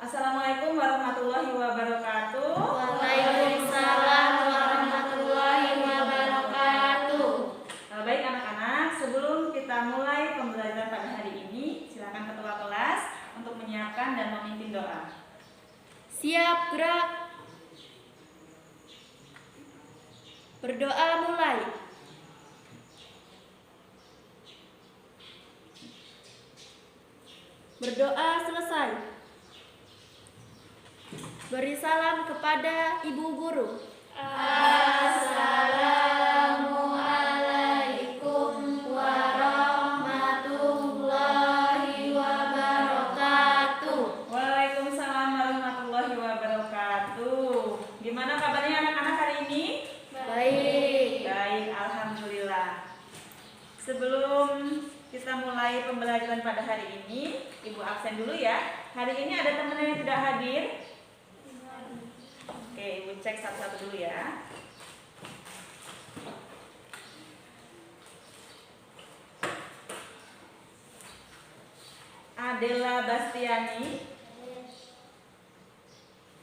Assalamualaikum warahmatullahi wabarakatuh. Waalaikumsalam warahmatullahi wabarakatuh. Baik anak-anak, sebelum kita mulai pembelajaran pada hari ini, silakan ketua kelas untuk menyiapkan dan memimpin doa. Siap gerak. Berdoa mulai. Berdoa selesai. Beri salam kepada ibu guru. Assalamualaikum warahmatullahi wabarakatuh. Waalaikumsalam warahmatullahi wabarakatuh. Gimana kabarnya anak-anak hari ini? Baik. Baik, alhamdulillah. Sebelum kita mulai pembelajaran pada hari ini, Ibu absen dulu ya. Hari ini ada teman yang tidak hadir. Oke, Ibu cek satu-satu dulu ya. Adela Bastiani,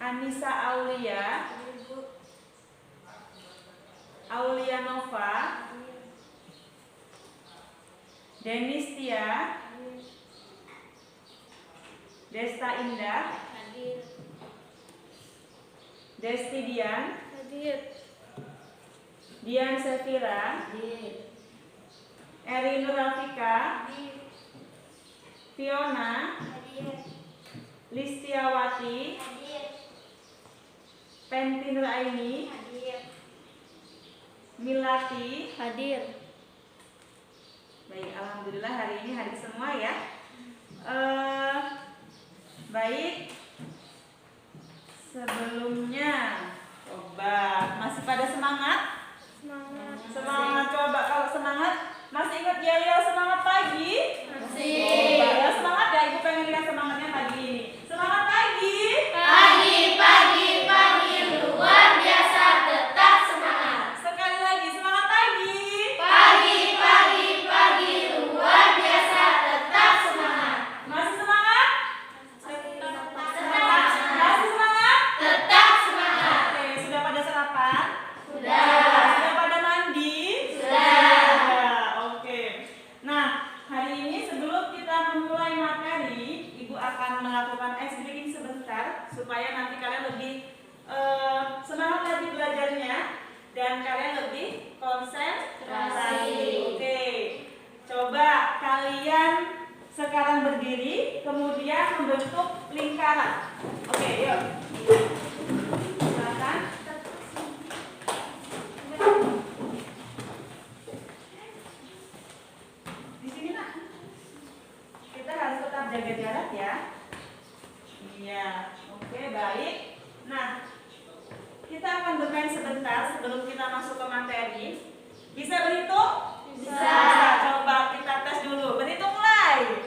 Anissa Aulia, Aulia Nova, Denis Tia, Desta Indah, Desti Dian, Dian Sefira, Eri Nur Rafika, Fiona, Listiawati, Penti Nur Aini, Milati Hadir. Baik, alhamdulillah hari ini hadir semua ya. Baik. Sebelumnya coba masih pada semangat? Semangat coba, kalau semangat masih ingat yel-yel semangat pagi? Masih. Coba ya semangat ya, Ibu pengen lihat semangatnya pagi ini. Semangat pagi. Pagi luar biasa, tetap semangat. Sekali lagi semangat pagi. Pagi luar biasa, tetap semangat. Masih semangat? Masih semangat? Tetap semangat. Oke, sudah pada sarapan? Sudah. Sudah pada mandi? Sudah. Oke. Nah, hari ini sebelum kita memulai materi, Ibu akan melakukan ice breaking sebentar supaya nanti kalian lebih semangat lagi belajarnya dan kalian lebih konsentrasi. Oke. Coba kalian sekarang berdiri, kemudian membentuk lingkaran. Oke, yuk. Silakan. Di sini nak. Kita harus tetap jaga jarak ya. Iya, oke baik. Nah, kita akan bermain sebentar sebelum kita masuk ke materi. Bisa berhitung? Bisa. Coba kita tes dulu. Berhitung mulai.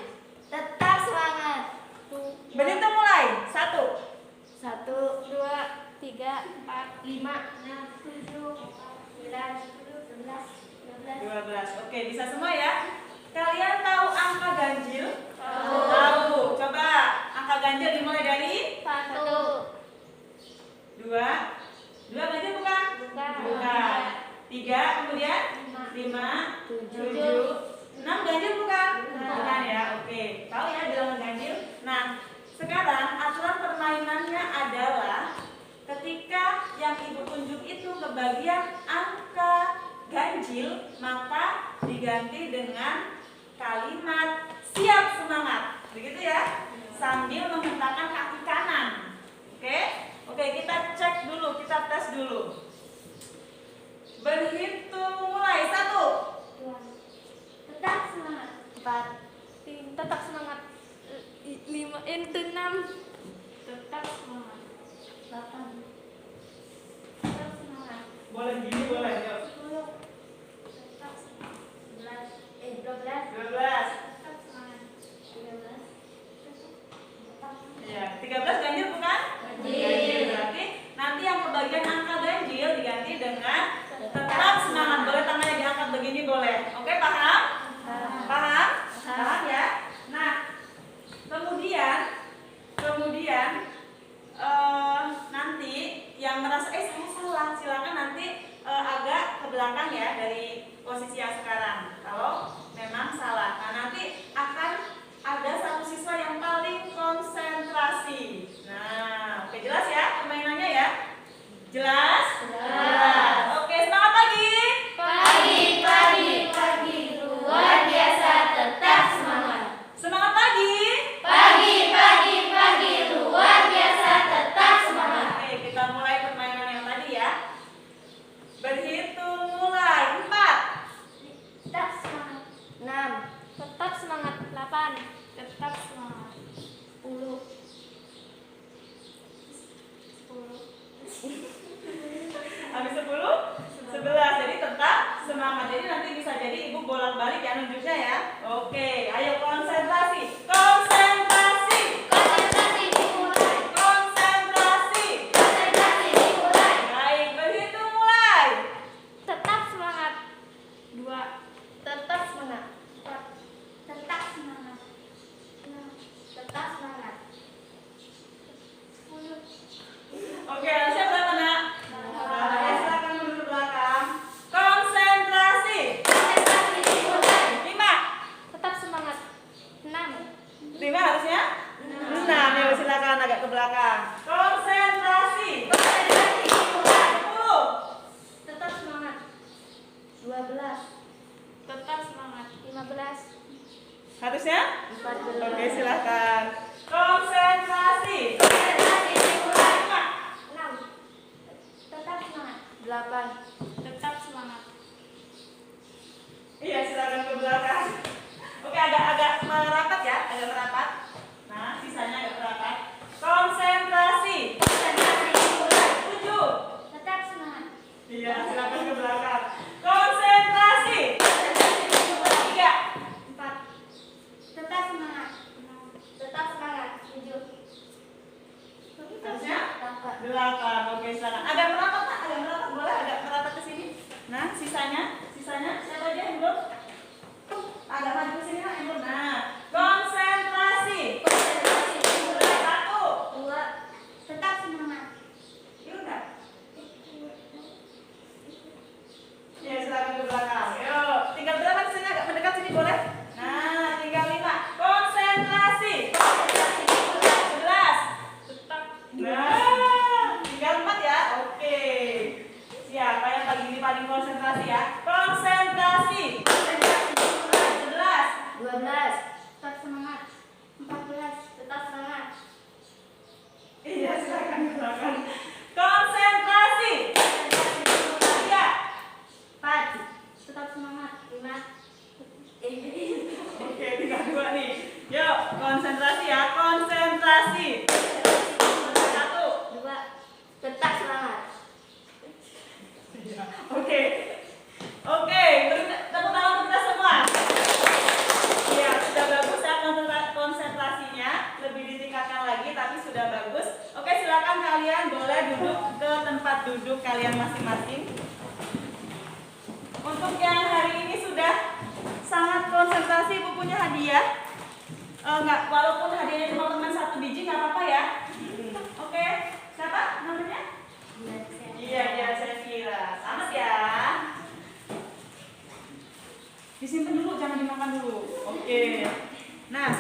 Tetap semangat. Berhitung mulai. 1, 1, 2, 3, 4, 5, 6, 7, 9, 10, 11, 12. 12. Oke, bisa semua ya? Kalian tahu angka ganjil? Tahu. Tahu. Coba angka ganjil dimulai dari 1, 2. 2 ganjil bukan? Bukan. 3 kemudian 5, 7, 6 ganjil bukan? Bukan ya. Oke. Tahu ya bilangan ganjil? Nah, sekarang aturan permainannya adalah ketika yang Ibu tunjuk itu ke bagian angka ganjil, maka diganti dengan kalimat siap semangat. Begitu ya? Sambil menghentakkan kaki kanan. Oke? Oke, kita cek dulu, kita tes dulu. Berhitung mulai. 1, tetap semangat. 4, tetap semangat. 5, 6, tetap semangat. 8, tetap semangat. boleh gini boleh. Yuk. 10, tetap semangat. 11, 12, 12. tetap semangat. 13, tetap semangat. Ya, 13 ganjil bukan? Ganjil. Berarti nanti yang kebagian angka ganjil diganti dengan tetap semangat. Boleh tangannya diangkat begini boleh. Oke, paham? Paham? Paham ya? Nah, kemudian belakang ya dari posisi yang sekarang. Kalau memang salah, nah nanti akan ada satu siswa yang paling konsentrasi. Nah, oke jelas ya permainannya ya? Jelas? Jelas. Oke, semangat pagi. Pagi, pagi, pagi, luar biasa, tetap semangat. Semangat pagi. Pagi, pagi, pagi, luar biasa, tetap semangat. Oke, kita mulai permainan yang tadi ya. Berhitung mulai. 4. Tetap semangat. 6. Tetap semangat. 8. Tetap semangat. 10. 10. Habis 10, 11. Jadi tetap semangat. Jadi nanti bisa jadi ibu bolak-balik ya nunjuknya ya. Oke, ayo konsentrasi. Konsentrasi. Konsentrasi dimulai. Konsentrasi. Konsentrasi dimulai. Baik, berhitung mulai. Tetap semangat. 2. Tetap semangat. 4. Tetap semangat. 6. Tetap semangat. 10. Oke, siap berapa nak? Nah, silakan mundur ke belakang. Konsentrasi. Konsentrasi dimulai. 5. Tetap semangat. 6. 5 harusnya? 6. Yuk silakan agak ke belakang. Konsentrasi. Konsentrasi dimulai. 10. Tetap semangat. 12. Tetap semangat. 15. Harusnya? 14. Oke, silakan. Konsentrasi. Konsentrasi dimulai. 5. 6. Tetap semangat. 8. Tetap semangat. Iya, silakan ke belakang. Oke, agak merapat ya, agak merapat. Nah, sisanya agak merapat. Konsentrasi. Konsentrasi dimulai. 7. Tetap semangat. Iya, silakan ke belakang. Konsentrasi. Konsentrasi dimulai. 3. 4. Tetap semangat. 6. Tetap semangat. 7. Harusnya? 8. 8. Oke, silakan. Agak merapat, Nak. Agak merapat, boleh agak merapat ke sini. Nah, sisanya siapa aja yang belum? Agak maju ke sini, Nak, yang belum. Nah, konsentrasi. Konsentrasi dimulai. 1. 2. Tetap semangat. Yuk, enggak? Ya, silakan ke belakang. Yuk, tinggal berapa di sini agak mendekat sini boleh? Nah, tinggal 5. Konsentrasi. Konsentrasi dimulai. 11. Tetap. Nah, tinggal 4 ya. Oke. Siapa yang pagi ini paling konsentrasi ya? Konsentrasi. Konsentrasi dimulai. 11. 12. Tetap semangat. 14. Tetap semangat. Iya, silakan ke belakang. Konsentrasi. Konsentrasi dimulai. 3. 4. Tetap semangat. 5. Oke, tinggal 2 nih. Yuk, konsentrasi ya. Konsentrasi. 1. 2. Tetap semangat. Oke. Oke, beri tepuk tangan untuk kita semua. Iya, sudah bagus ya konsentrasinya. Lebih ditingkatkan lagi, tapi sudah bagus. Oke, silakan kalian boleh duduk ke tempat duduk kalian masing-masing. Untuk yang hari ini sudah sangat konsentrasi, Ibu punya hadiah. Enggak, walaupun hadiahnya cuma teman 1 biji, nggak apa-apa ya. Oke, siapa namanya? Iya, saya kira. Selamat ya. Disimpan dulu, jangan dimakan dulu. Oke. Nah,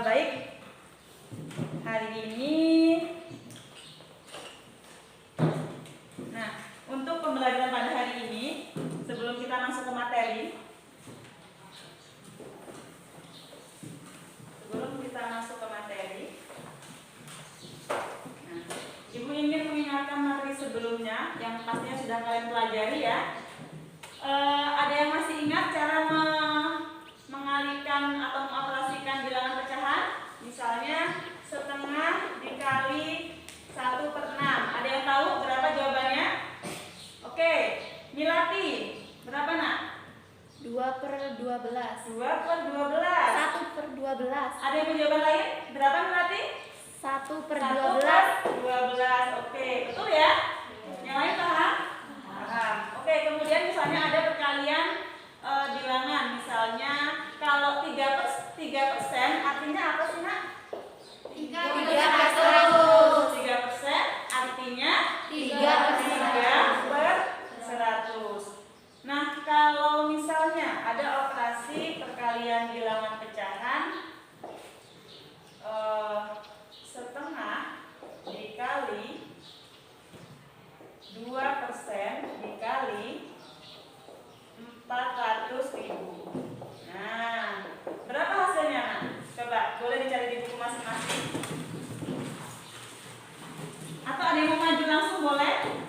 baik. Hari ini, nah, untuk pembelajaran pada hari ini, sebelum kita masuk ke materi, Ibu ingin mengingatkan materi sebelumnya yang pastinya sudah kalian pelajari ya. Ada yang masih ingat cara mengalihkan atau mengoperasikan bilangan pecahan? Misalnya setengah dikali 1/6. Ada yang tahu berapa jawabannya? Oke, Milati, berapa nak? 2/12. 2/12. 1/12. Ada yang punya jawaban lain? Berapa Milati? 1/12. 1/12. Oke, betul ya? Yang lain paham? Paham. Oke, kemudian misalnya ada perkalian bilangan. Misalnya kalau 3% artinya apa sih nak? 3/100. 3% artinya 3/100. 3/100. kalian bilangan pecahan, setengah dikali 2% dikali 400.000. Nah, berapa hasilnya? Coba, boleh dicari di buku masing-masing. Atau ada yang mau maju langsung boleh?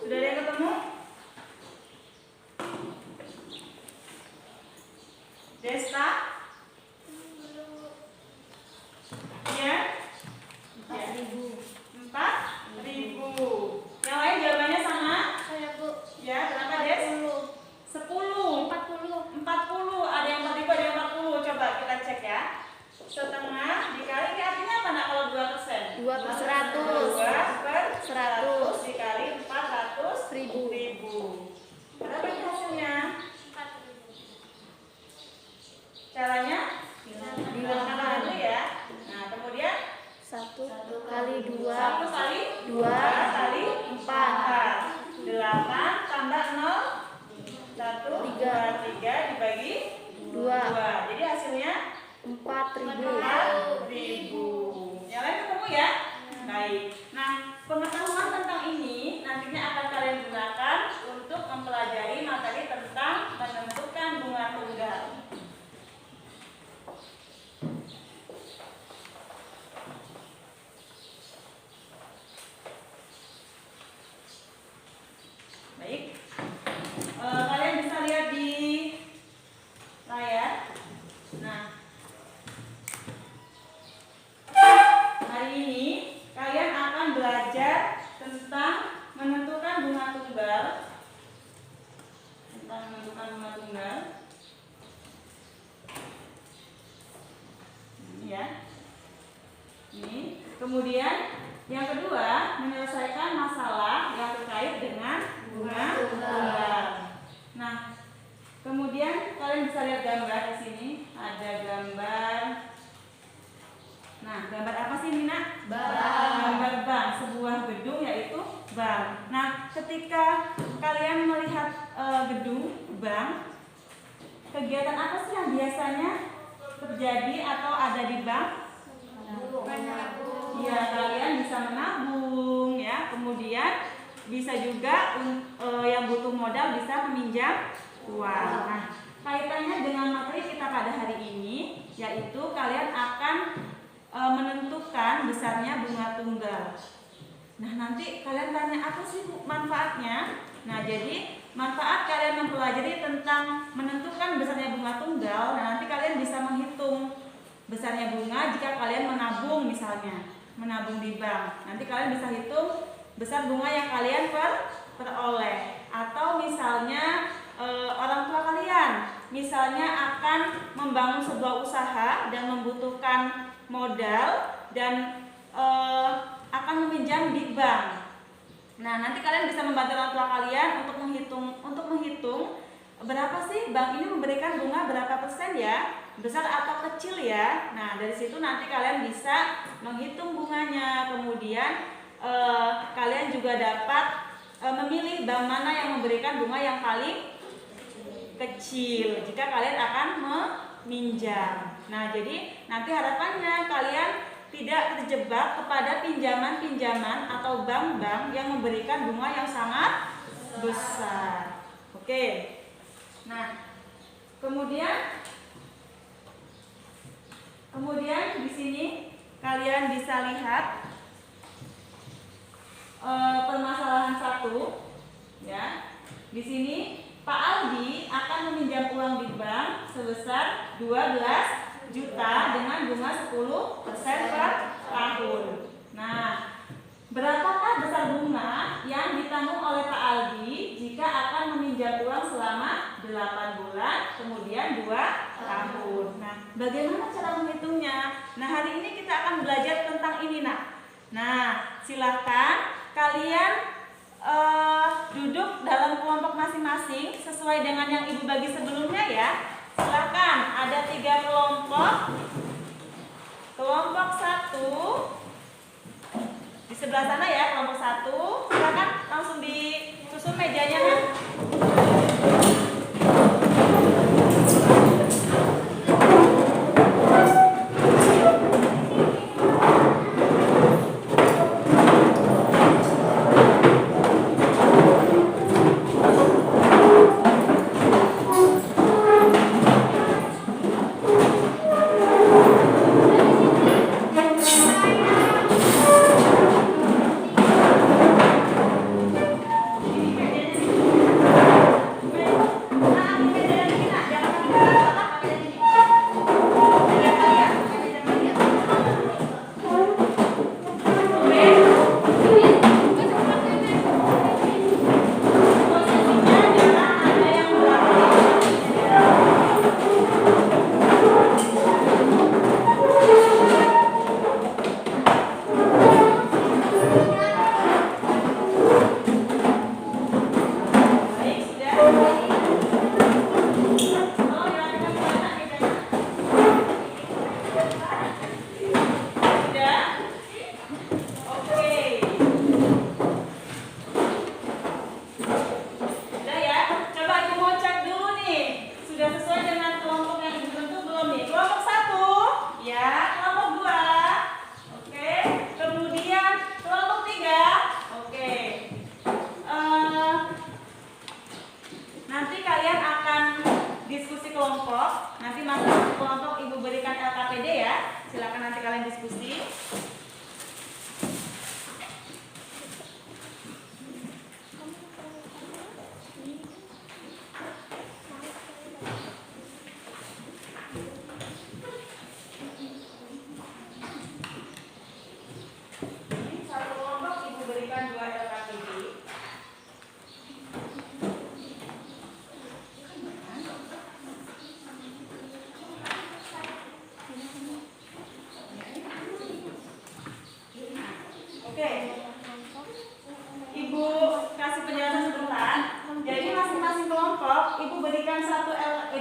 Sudah ada yang ketemu? Desta? Ya? 4.000. 4.000. Yang lain jawabannya sama? Saya Bu. Ya, berapa Des? 10. 40. Ada yang 4.000, ada yang 40. Coba kita cek ya. Setengah dikali, ini artinya apa nak kalau 2%? 2 per 100. 2 per 100 dikali 400.000. Berapa itu hasilnya? Caranya? Bilangkan dulu ya. Nah, kemudian 1 kali 2 1 kali 2 kali 4. 8 tambah 0 1 3 dibagi 2. Jadi hasilnya 4.000. Yang lain ketemu ya? Baik. Nah, pengetahuan tentang ini nantinya akan kalian gunakan untuk mempelajari materi tentang menentukan bunga tunggal. Baik. Kalian bisa lihat di layar. Nah, hari ini kalian akan belajar tentang menentukan bunga tunggal. Ini ya. Ini. Kemudian yang kedua, menyelesaikan masalah yang terkait dengan bunga tunggal. Nah, kemudian kalian bisa lihat gambar di sini. Ada gambar. Nah, gambar apa sih Nina? Bank. Gambar bank, sebuah gedung yaitu bank. Nah, ketika kalian melihat gedung bank, kegiatan apa sih yang biasanya terjadi atau ada di bank? Ya, kalian bisa menabung ya. Kemudian bisa juga yang butuh modal bisa meminjam uang. Nah, kaitannya dengan materi kita pada hari ini yaitu kalian akan menentukan besarnya bunga tunggal. Nah, nanti kalian tanya apa sih manfaatnya? Nah, jadi manfaat kalian mempelajari tentang menentukan besarnya bunga tunggal. Nah, nanti kalian bisa menghitung besarnya bunga jika kalian menabung misalnya, menabung di bank. Nanti kalian bisa hitung besar bunga yang kalian peroleh. Atau misalnya orang tua kalian misalnya akan membangun sebuah usaha dan membutuhkan modal dan akan meminjam di bank. Nah, nanti kalian bisa membantu orang tua kalian untuk menghitung berapa sih bank ini memberikan bunga berapa persen ya, besar atau kecil ya. Nah, dari situ nanti kalian bisa menghitung bunganya. Kemudian kalian juga dapat memilih bank mana yang memberikan bunga yang paling kecil jika kalian akan meminjam. Nah, jadi nanti harapannya kalian tidak terjebak kepada pinjaman-pinjaman atau bank-bank yang memberikan bunga yang sangat besar. Oke. Nah, kemudian di sini kalian bisa lihat permasalahan 1 ya. Di sini Pak Aldi akan meminjam uang di bank sebesar 12 juta dengan bunga 10% per tahun. Nah, Berapakah besar bunga yang ditanggung oleh Pak Aldi jika akan meminjam uang selama 8 bulan, kemudian 2 tahun? Nah, bagaimana cara menghitungnya? Nah, hari ini kita akan belajar tentang ini, nak. Nah, silahkan kalian duduk dalam kelompok masing-masing sesuai dengan yang Ibu bagi sebelumnya ya. Silahkan, ada 3 kelompok. Kelompok 1 di sebelah sana ya, kelompok 1. Silakan langsung disusun mejanya kan. Nanti masuk kelompok Ibu berikan LKPD ya. Silakan nanti kalian diskusi. Ini satu kelompok Ibu berikan 2 LKPD. Oke, Ibu kasih penjelasan sebentar. Jadi masing-masing kelompok Ibu berikan 2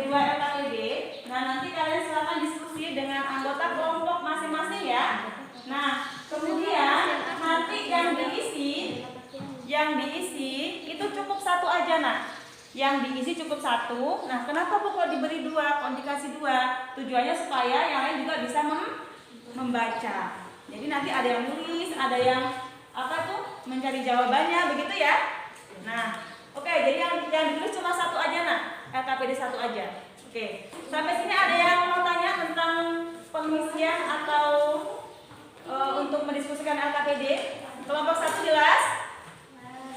LKPD. Nah, nanti kalian silakan diskusi dengan anggota kelompok masing-masing ya. Nah, kemudian nanti yang diisi itu cukup 1 aja, nah. Yang diisi cukup 1. Nah, kenapa Bu kok diberi 2, kok dikasih 2? Tujuannya supaya yang lain juga bisa membaca. Jadi nanti ada yang nulis, ada yang mencari jawabannya, begitu ya. Nah, oke, jadi yang ditulis cuma 1 aja, nah. LKPD 1 aja. Oke, sampai sini ada yang mau tanya tentang pengisian atau untuk mendiskusikan LKPD? Kelompok 1 jelas?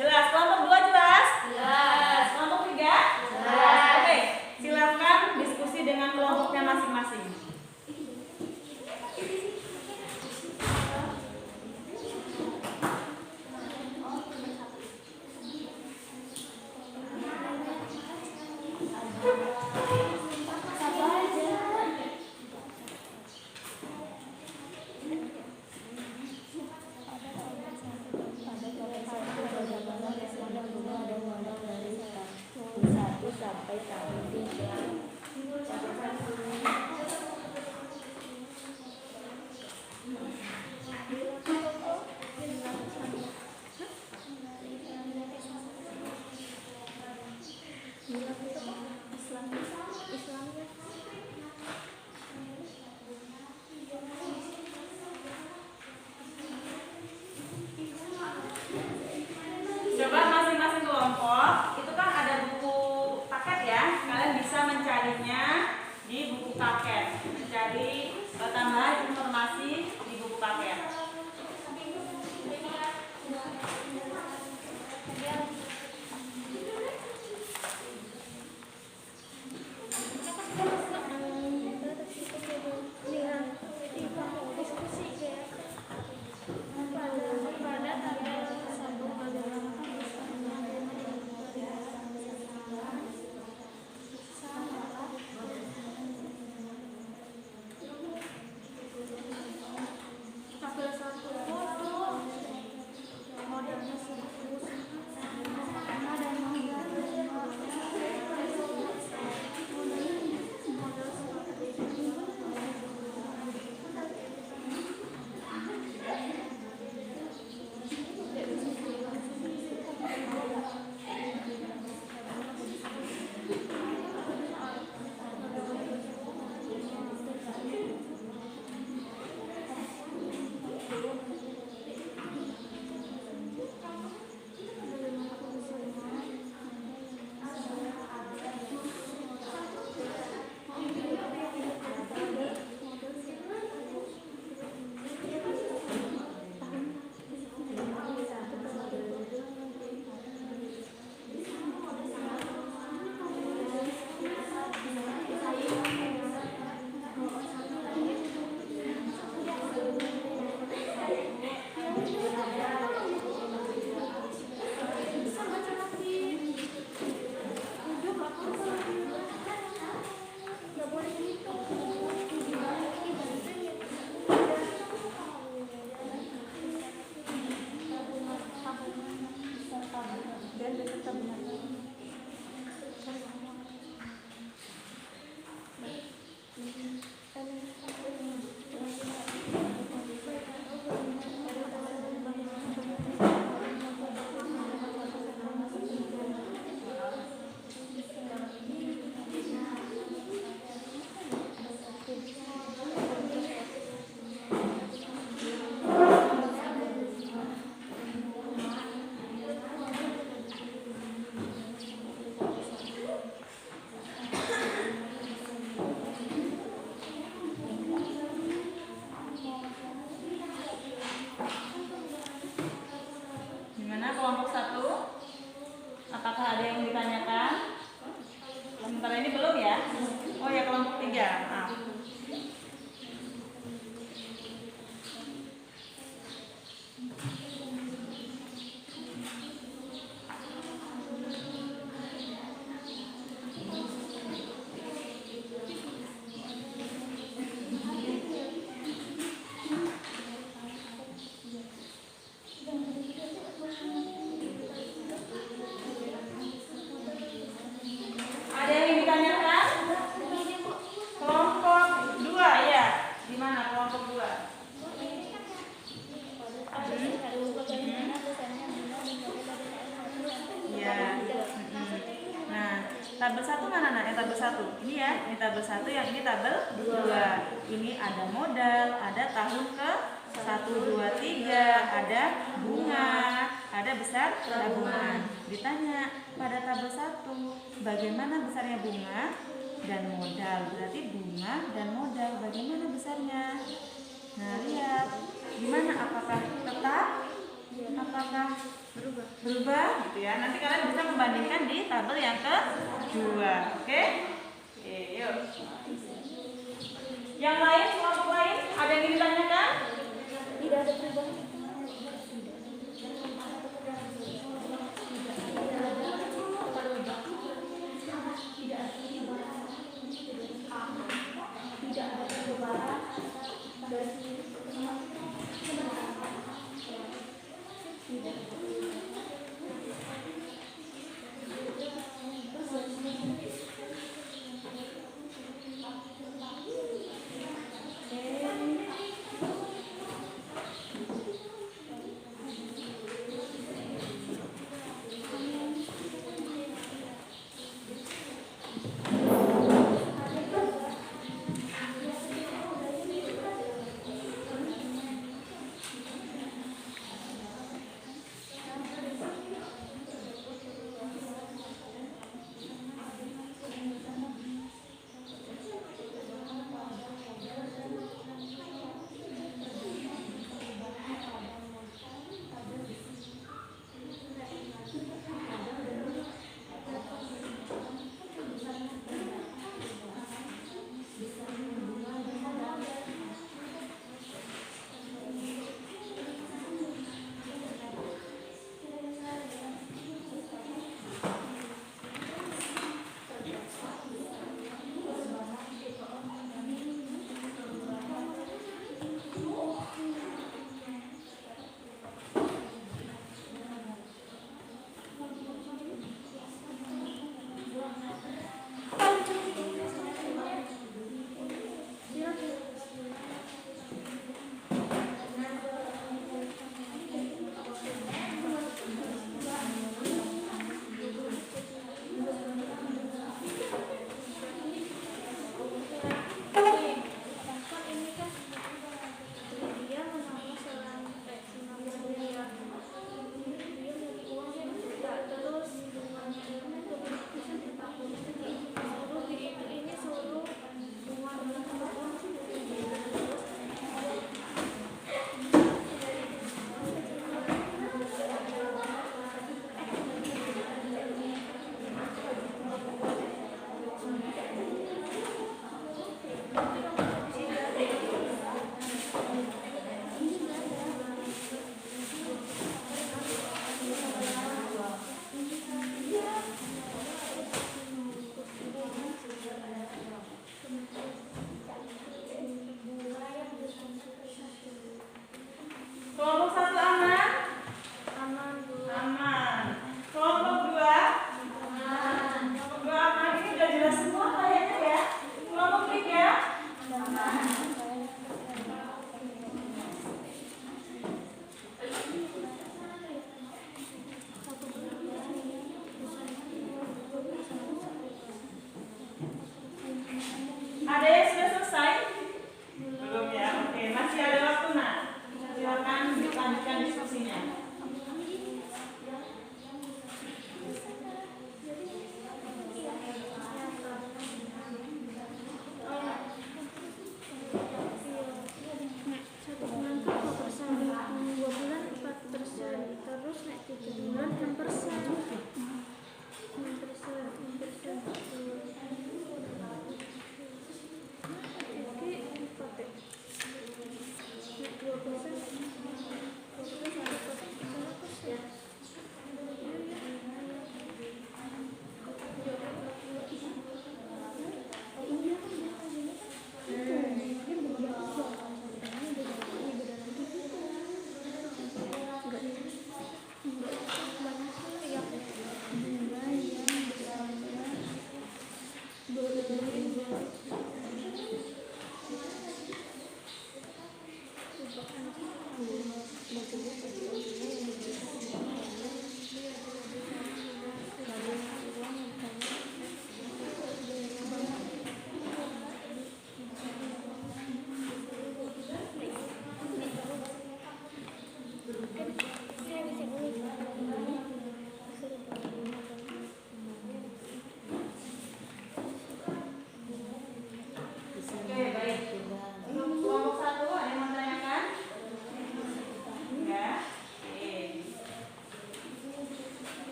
Jelas. Kelompok 2 jelas? Jelas. Kelompok 3? Jelas. Oke, silakan diskusi dengan kelompoknya masing-masing. Coba masing-masing kelompok itu kan ada buku paket ya. Kalian bisa mencarinya di buku paket. Mencari tambahan informasi di buku paket. Tabel 1 mana nak? Yang tabel 1. Ini ya, ini tabel 1, yang ini tabel 2. Ini ada modal, ada tahun ke 1, 2, 3, ada bunga, ada besar tabungan. Ditanya pada tabel 1, bagaimana besarnya bunga dan modal? Berarti bunga dan modal bagaimana besarnya? Nah, lihat. Gimana, apakah tetap? Apakah berubah gitu ya. Nanti kalian bisa membandingkan di tabel yang kedua. Oke? Oke, yuk. Yang lain, kelompok lain, ada yang ingin ditanyakan? Tidak ada perubahan.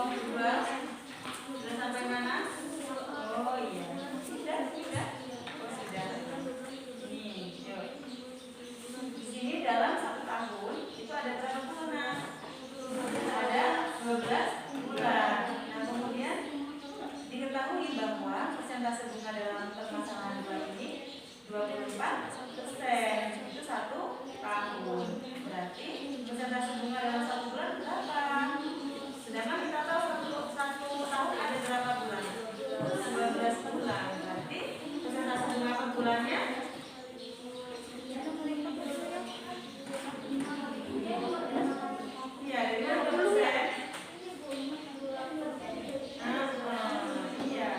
kelompok 2 sudah sampai mana? Oh iya, sudah. Oh sudah. Nih, yuk. Di sini dalam 1 tahun itu ada berapa bulan? Ada 12 bulan. Nah kemudian diketahui bahwa persentase bunga dalam permasalahan 2 ini 24%. Itu 1 tahun. Berarti persentase bunga dalam 1 bulan berapa? Sedangkan kita tahu satu tahun ada berapa bulan? 12 bulan. Berarti persentase bunga per bulannya iya, dari berapa persen? Iya.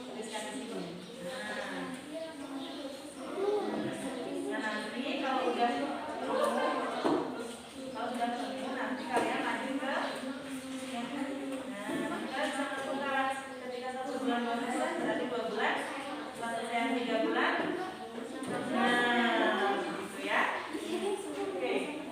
Tuliskan di sini. Nah, nanti kalau sudah ketemu nanti kalian lanjut ke kita bisa menentukan ketika 1 bulan 12 berarti 2 bulan, 3 bulan. Nah, gitu ya. Oke.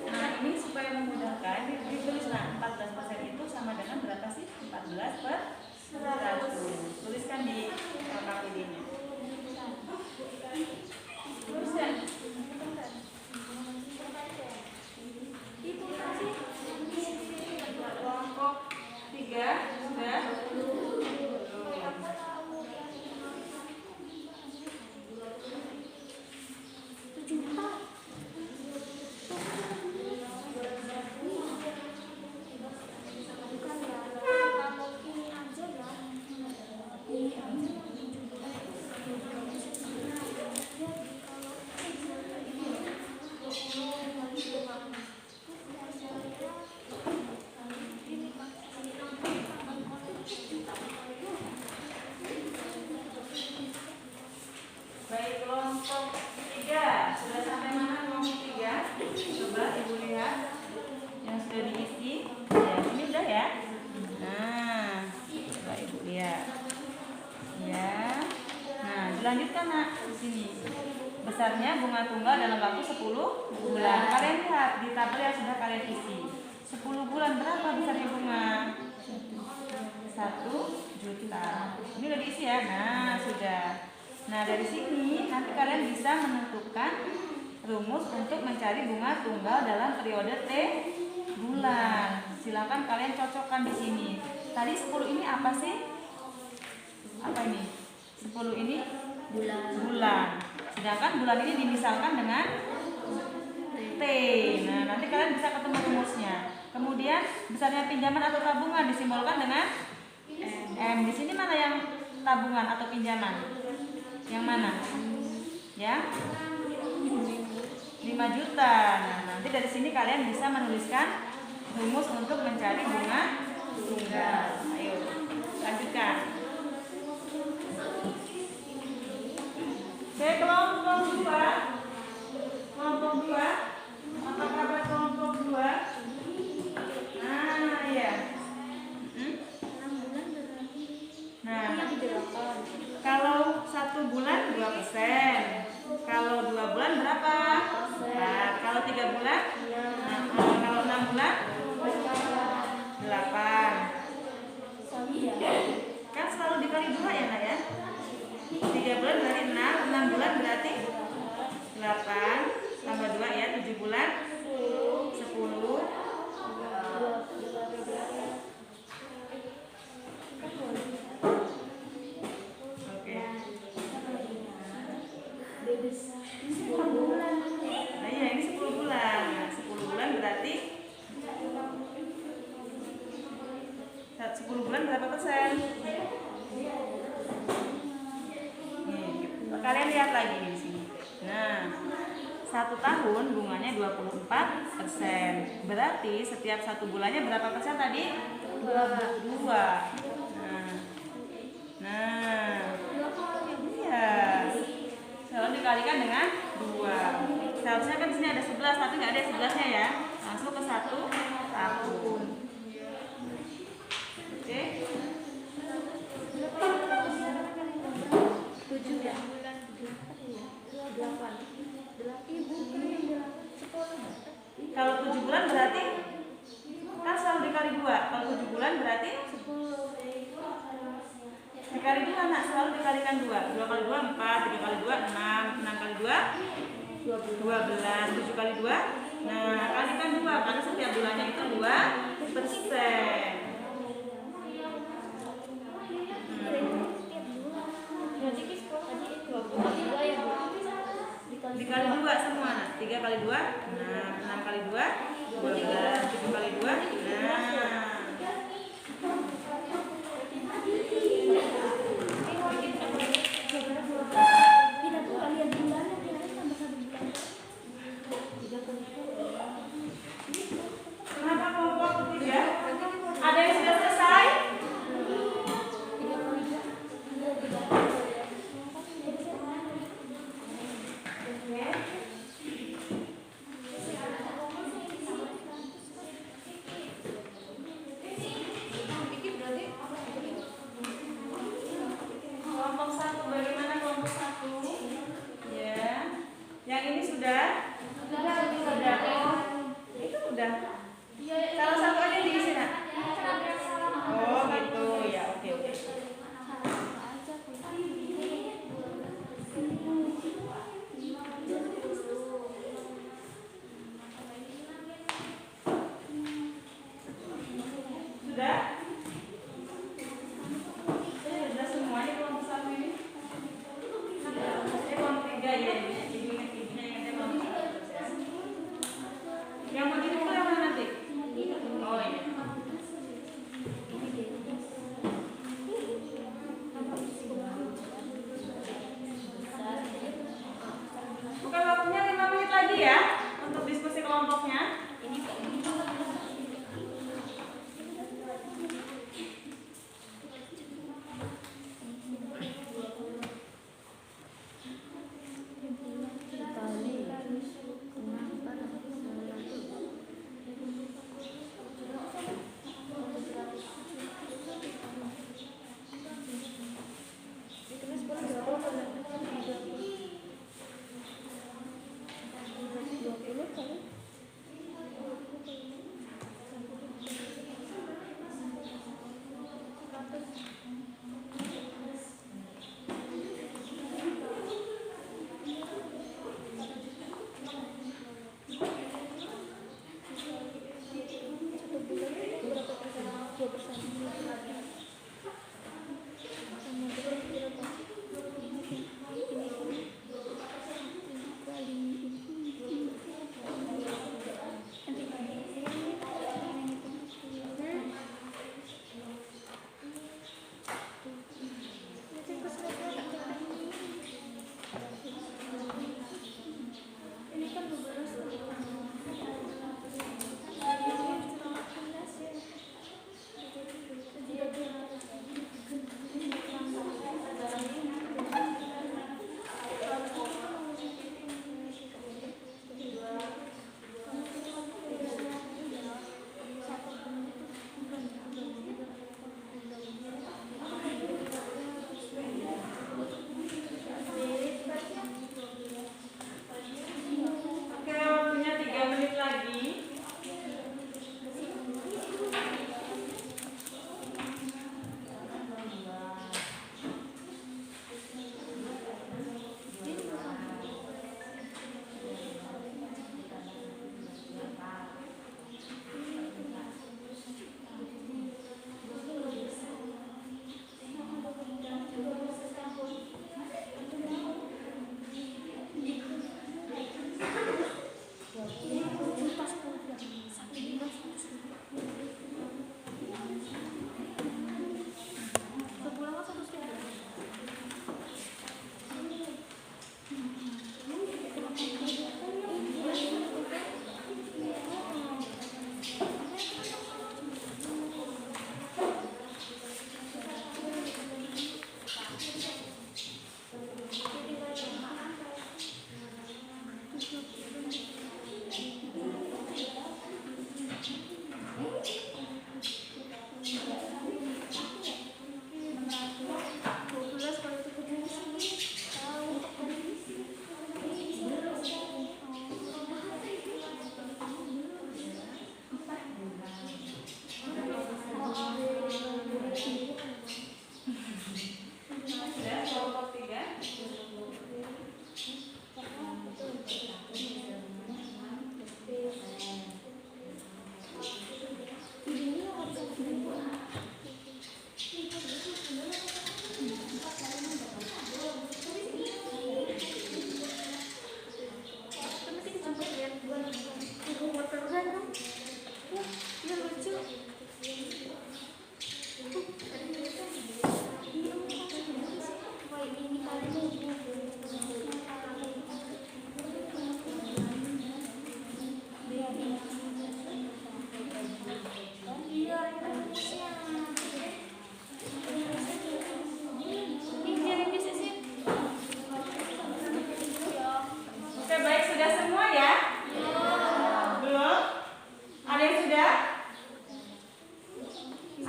Nah, ini supaya memudahkan, ditulislah 14% itu sama dengan berapa sih? 14/100. Tuliskan di KPD-nya. Tuliskan. Kelompok 3 sudah. Baik, kelompok 3 sudah sampai mana kelompok 3? Coba Ibu lihat yang sudah diisi. Ya, ini udah ya. Nah, coba Ibu lihat. Ya. Nah, dilanjutkan Nak di sini. Besarnya bunga tunggal dalam waktu 10 bulan. Kalian lihat di tabel yang sudah kalian isi. 10 bulan berapa besarnya bunga? 1 juta. Ini udah diisi ya. Nah, sudah. Nah, dari sini nanti kalian bisa menentukan rumus untuk mencari bunga tunggal dalam periode T bulan. Silakan kalian cocokkan di sini. Tadi 10 ini apa sih? Apa ini? 10 ini bulan. Sedangkan bulan ini dimisalkan dengan T. Nah, nanti kalian bisa ketemu rumusnya. Kemudian besarnya pinjaman atau tabungan disimbolkan dengan M. Di sini mana yang tabungan atau pinjaman? Yang mana? Ya? 5 juta. Nah, nanti dari sini kalian bisa menuliskan rumus untuk mencari bunga tunggal. Ayo, lanjutkan. Oke, kelompok 2. Kelompok 2. Apa kabar kelompok 2? Nah, iya. Nah, kalau 1 bulan 2%. Kalau 2 bulan berapa? 4. Kalau 3 bulan? Nah, kalau 6 bulan? 8. Kan selalu dikali 2 ya Nak ya? 3 bulan berarti 6. 6 bulan berarti 8. Tambah 2 ya, 7 bulan 10. Nah iya, ini 10 bulan. Nah, 10 bulan berarti 10 bulan berapa persen? Nih, kalian lihat lagi di sini. Nah, 1 tahun bunganya 24%. Berarti setiap 1 bulannya berapa persen tadi? 2. Nah, iya. Selalu dikalikan dengan 2. Seharusnya kan di sini ada 11, tapi nggak ada 11-nya ya. Langsung ke 1 tahun. selalu dikalikan 2. 2 kali 2 4, 3 kali 2 6, 6 kali 2 12, 7 kali 2. Nah, kalikan 2 karena setiap bulannya itu 2%. Dikali 2 semua. Nah, 3 kali 2 6, 6 kali 2 12, 7 kali 2. Nah, kenapa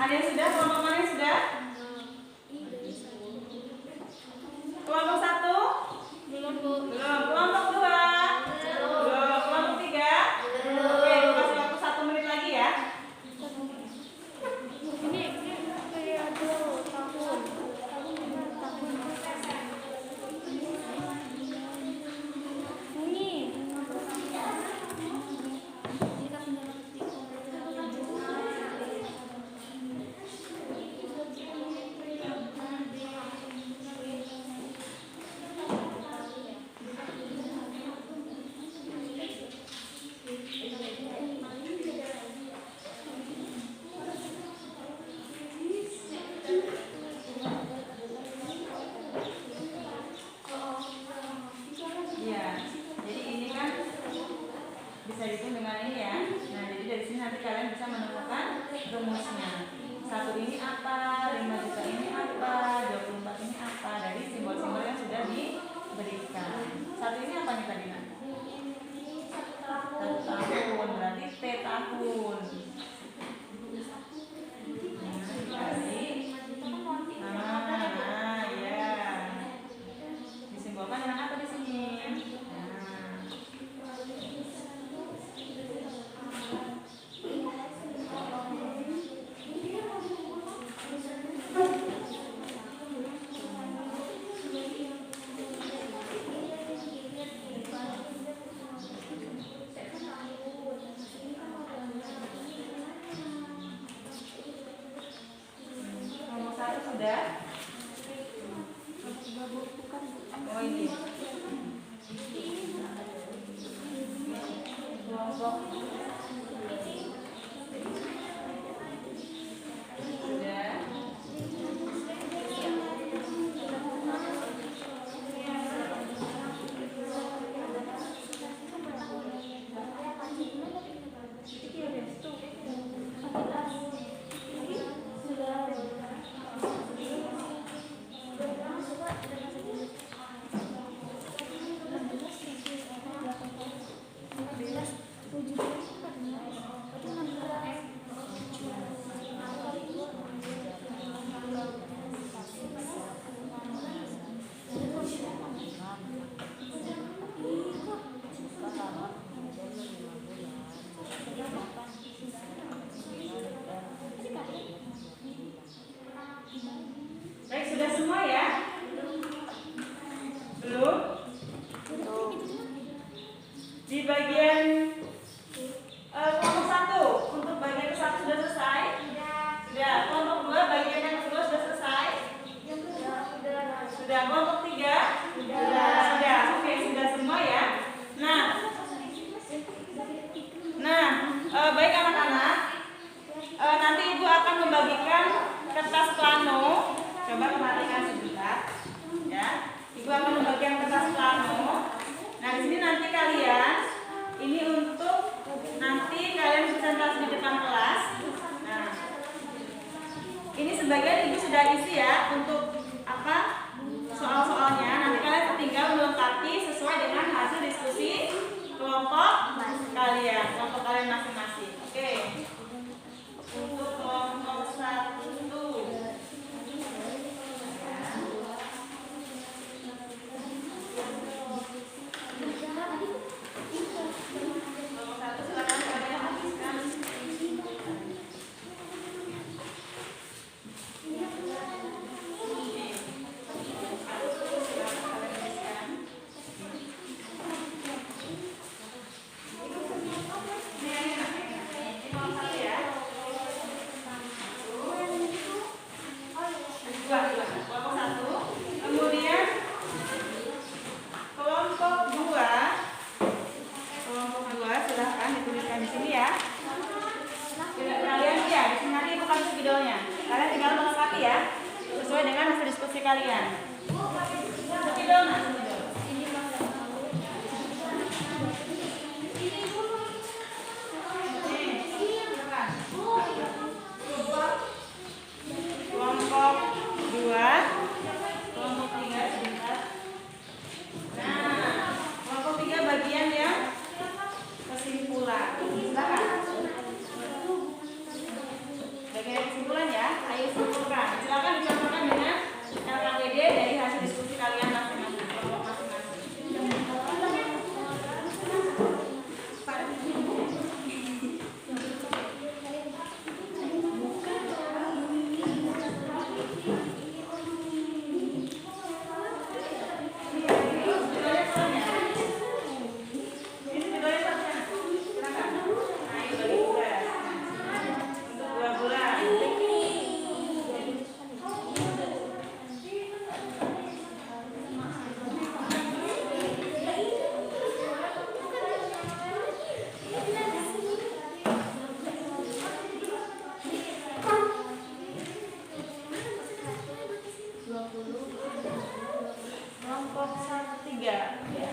Ada yang sudah? Kelompok mana yang sudah? Kelompok 1? Belum. Kelompok 2? Belum. Kelompok 3? Oke, aku kasih waktu 1 menit lagi ya. Bisa dihitung dengan ini ya. Nah, jadi dari sini nanti kalian bisa menemukan rumusnya. 1 ini apa, 5 juta ini apa, 24 ini apa, dari simbol-simbol yang sudah diberikan. 1 ini apa nih tadi? 1 tahun, berarti T tahun. Nah, ya. Disimbolkan dengan apa di sini? Sudah? Oh ini. Kelompok. Sudah. Baik, sudah semua ya? Belum? Di bagian kelompok 1, untuk bagian 1 sudah selesai? Sudah. Kelompok 2, bagian yang kedua sudah selesai? Sudah. Kelompok 3? Sudah. Oke, sudah semua ya. Baik anak-anak, nanti ibu akan membagikan kertas plano. Coba perhatikan sebentar, ya. Ibu akan membagikan kertas plano. Nah, di sini nanti kalian, ini untuk nanti kalian presentasi di depan kelas. Nah, ini sebagian ibu sudah isi ya untuk apa? Soal-soalnya. Nanti kalian tinggal melengkapi sesuai dengan hasil diskusi kelompok kalian masing-masing. Oke. Untuk kelompok 1. Kalian tinggal melengkapi ya, sesuai dengan hasil diskusi kalian. Sepidol, nah, sepidol. Kelompok 2, kelompok 3 sebentar. Nah, kelompok 3 bagian yang kesimpulan. Silakan. Bagian kesimpulan. kesimpulan ya. Ayo simpulkan. Silakan dicontohkan dengan LKPD dari hasil diskusi kalian masing-masing, kelompok masing-masing. Kelompok 1-3 ya.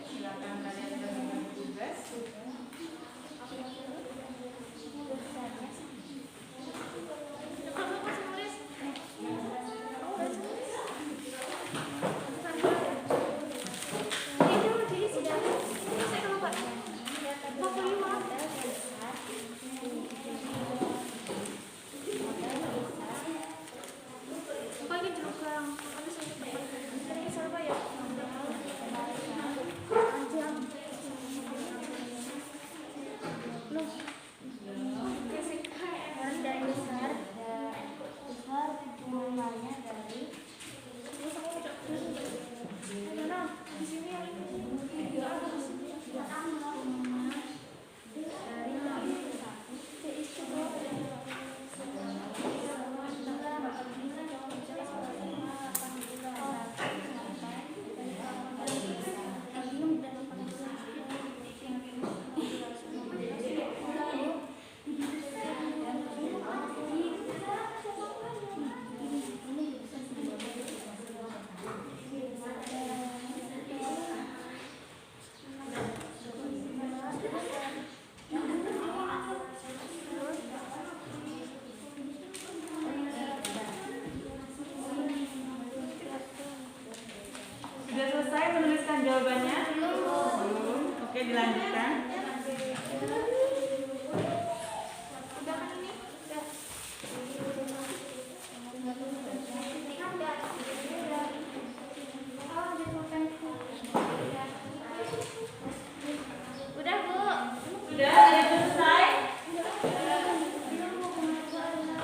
Silakan kalian bagi tugas. Sudah selesai menuliskan jawabannya? Belum. Oke, dilanjutkan. Udah, Bu. Sudah, ada yang selesai?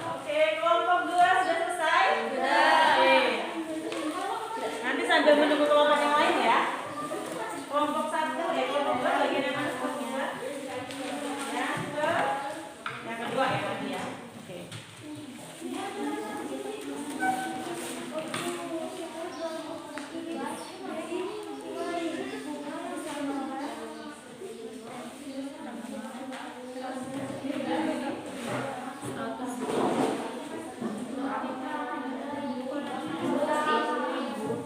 Oke, kelompok 2 sudah selesai? Oke. Nanti sambil menunggu kelompok yang lain ya. Kelompok 1, kelompok 2 bagian yang mana kelompok 2? Yang kedua ya tadi ya. Oke.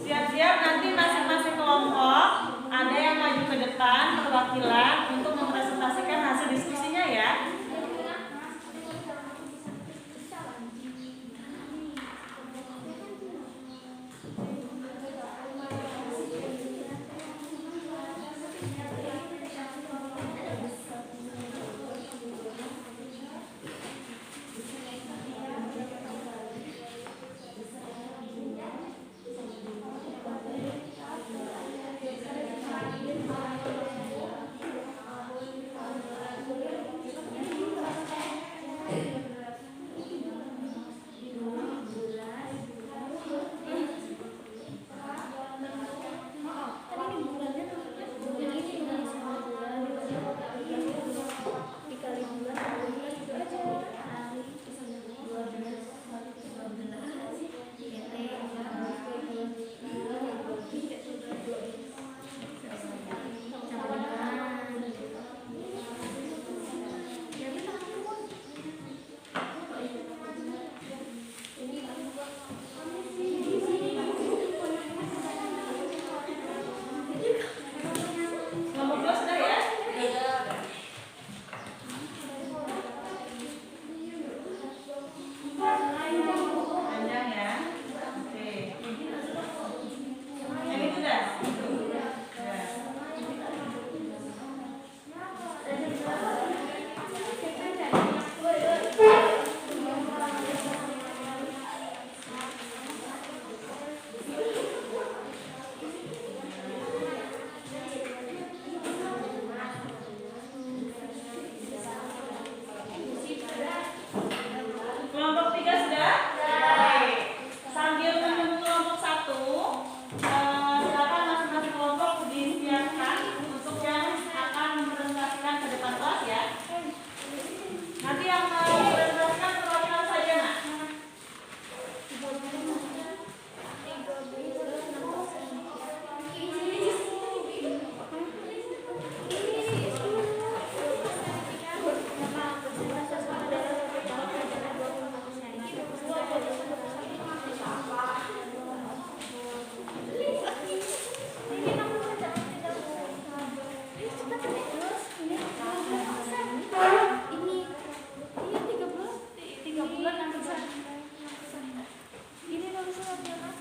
Siap-siap nanti masing-masing kelompok ada yang maju ke depan perwakilan untuk mempresentasikan hasil diskusinya ya. Terus ini 3 bulan 6 bulan. Ini baru suratnya Kak.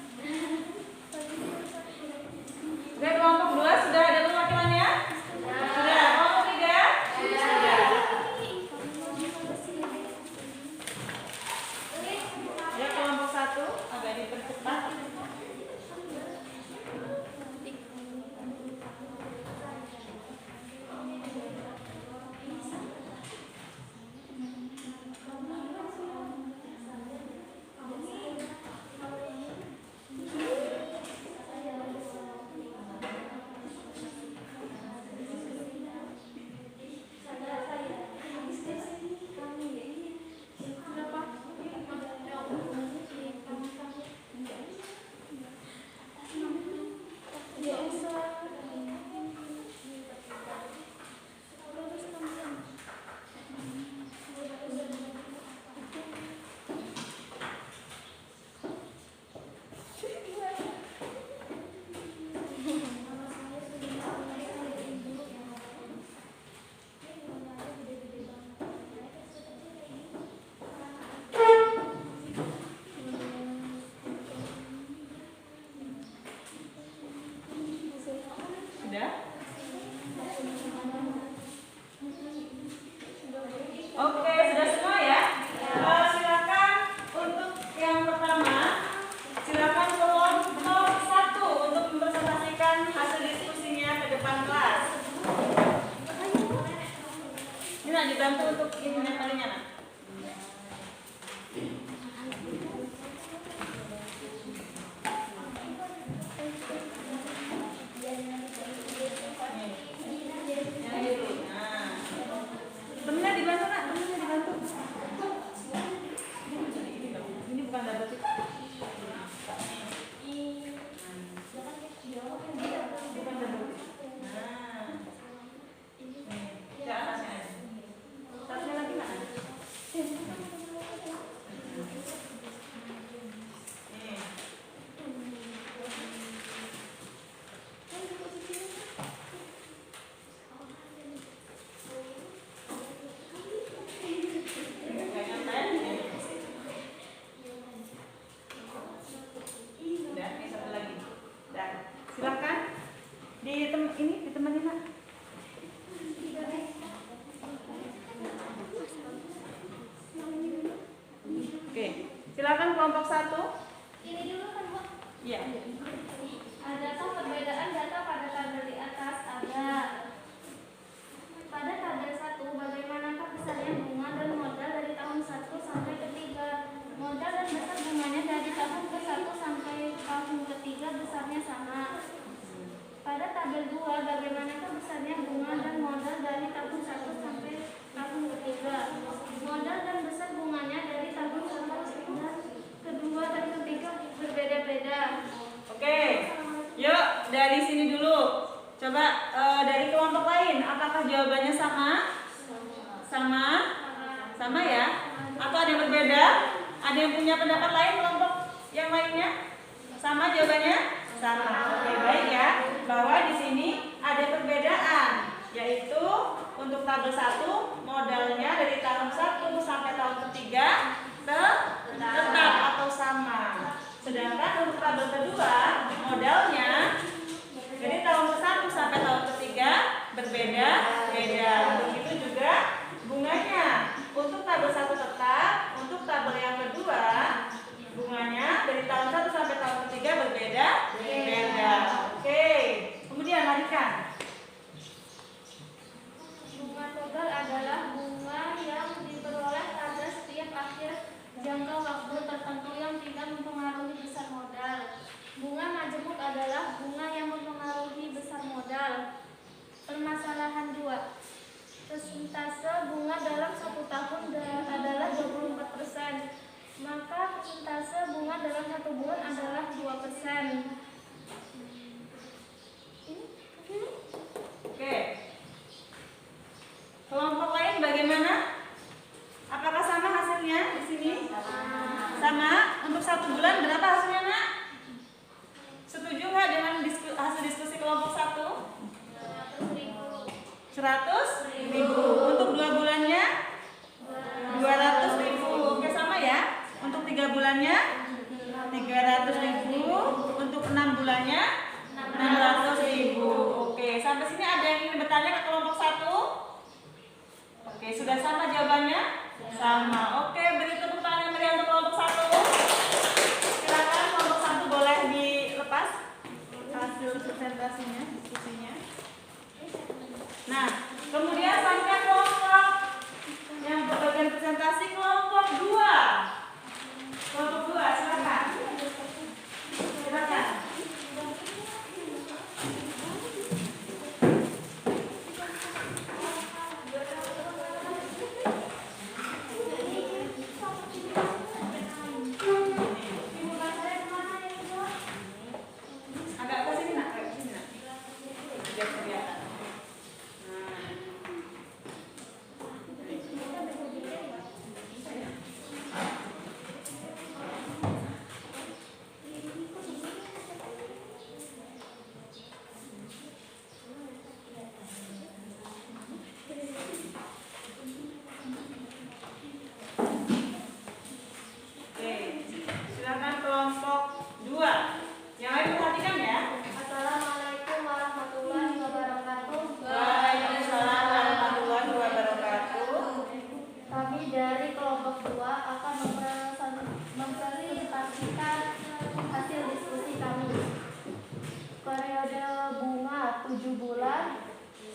Oke, kelompok 2 sudah ada perwakilannya? Sudah. Kelompok 3? Sudah. Ya, kelompok 1 agak dipercepat. Sudah? Oke, sudah semua ya? Silakan untuk yang pertama, silakan kelompok 1 untuk mempresentasikan hasil diskusinya ke depan kelas. Ini nak dibantu untuk ini nempelnya nak. Temennya dibantu nak, temennya dibantu. Ini bukan double tick. Bukan double tick. Nah, ke atasnya aja. Satunya lagi mana? Nih. Udah, ini satu lagi. Udah. Silakan ditemani nak. Oke, silakan kelompok 1. Ini dulu kan Bu. Iya. Adakah perbedaan data pada tabel di atas? Ada. Pada tabel 1, bagaimanakah besarnya bunga dan modal dari tahun 1 sampai ke 3? Modal dan besar bunganya dari tahun ke-1 sampai tahun ke-3 besarnya sama. Pada tabel 2, bagaimanakah besarnya bunga dan modal dari tahun 1 sampai tahun ke-3? Modal dan besar bunganya dari tahun 1 kedua dan ketiga berbeda-beda. Oke. Yuk, dari sini dulu. Coba dari kelompok lain, apakah jawabannya sama? Sama? Sama ya? Atau ada yang berbeda? Ada yang punya pendapat lain kelompok yang lainnya? Sama jawabannya? Sama. Oke, baik ya. Bahwa di sini ada perbedaan, yaitu untuk tabel 1 modalnya dari tahun 1 sampai tahun ketiga tetap atau sama. Sedangkan untuk tabel kedua modalnya dari tahun ke-1 sampai tahun ketiga berbeda-beda. Begitu juga bunganya. Untuk tabel 1 tetap, untuk tabel yang kedua bunganya dari tahun 1 sampai tahun ketiga berbeda-beda. Oke. Kemudian lanjutkan. Bunga total adalah bunga yang diperoleh pada setiap akhir jangka waktu tertentu yang tidak mempengaruhi besar modal. Bunga majemuk adalah bunga yang mempengaruhi besar modal. Permasalahan 100.000. Untuk 2 bulannya 200.000. Oke, sama ya. Untuk 3 bulannya 300.000. Untuk 6 bulannya 600.000. Oke, sampai sini ada yang ingin bertanya ke kelompok 1? Oke, sudah sama jawabannya? Sama. Oke, beri tepuk tangan yang meriah untuk kelompok 1. Silakan kelompok 1 boleh dilepas hasil presentasinya, diskusinya. Nah, kemudian sampai kelompok yang berbagian presentasi kelompok 2. Kelompok 2, silakan. Silakan. Agak ke sini nak, agak ke sini nak. Biar kelihatan. Oke, silakan kelompok 2. Yang lain perhatikan ya. Assalamualaikum warahmatullahi wabarakatuh. Waalaikumsalam warahmatullahi wabarakatuh. Kami dari kelompok 2 akan mempresentasikan hasil diskusi kami. Periode bunga 7 bulan,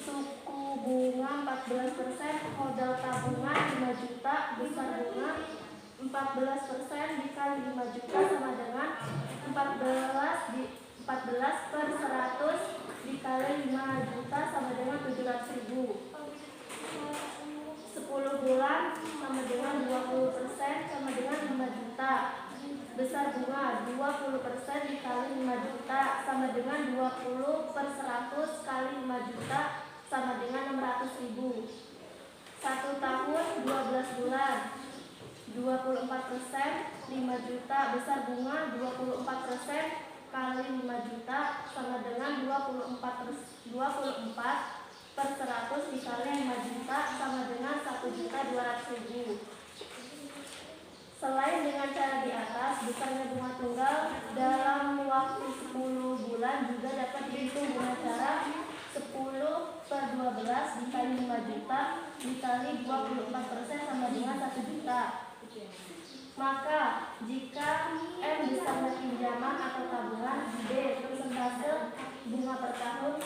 suku bunga 14%, modal tabungan 5 juta, besar bunga 14% dikali 5 juta sama dengan 14 per 100 dikali 5 juta sama dengan 700.000. 10 bulan sama dengan 20% sama dengan 5 juta. Besar bunga 20% dikali 5 juta sama dengan 20 per 100 kali 5 juta sama dengan 600.000. 1 tahun 12 bulan 24% 5 juta. Besar bunga 24% kali 5 juta sama dengan 24 per 100 dikali 5 juta sama dengan 1.200.000. Selain dengan cara di atas, besarnya bunga tunggal dalam waktu 10 bulan juga dapat dihitung dengan cara 10 per 12 dikali 5 juta dikali 24% sama dengan 1 juta. Maka jika M besarnya pinjaman atau tabungan, B persentase bunga per tahun,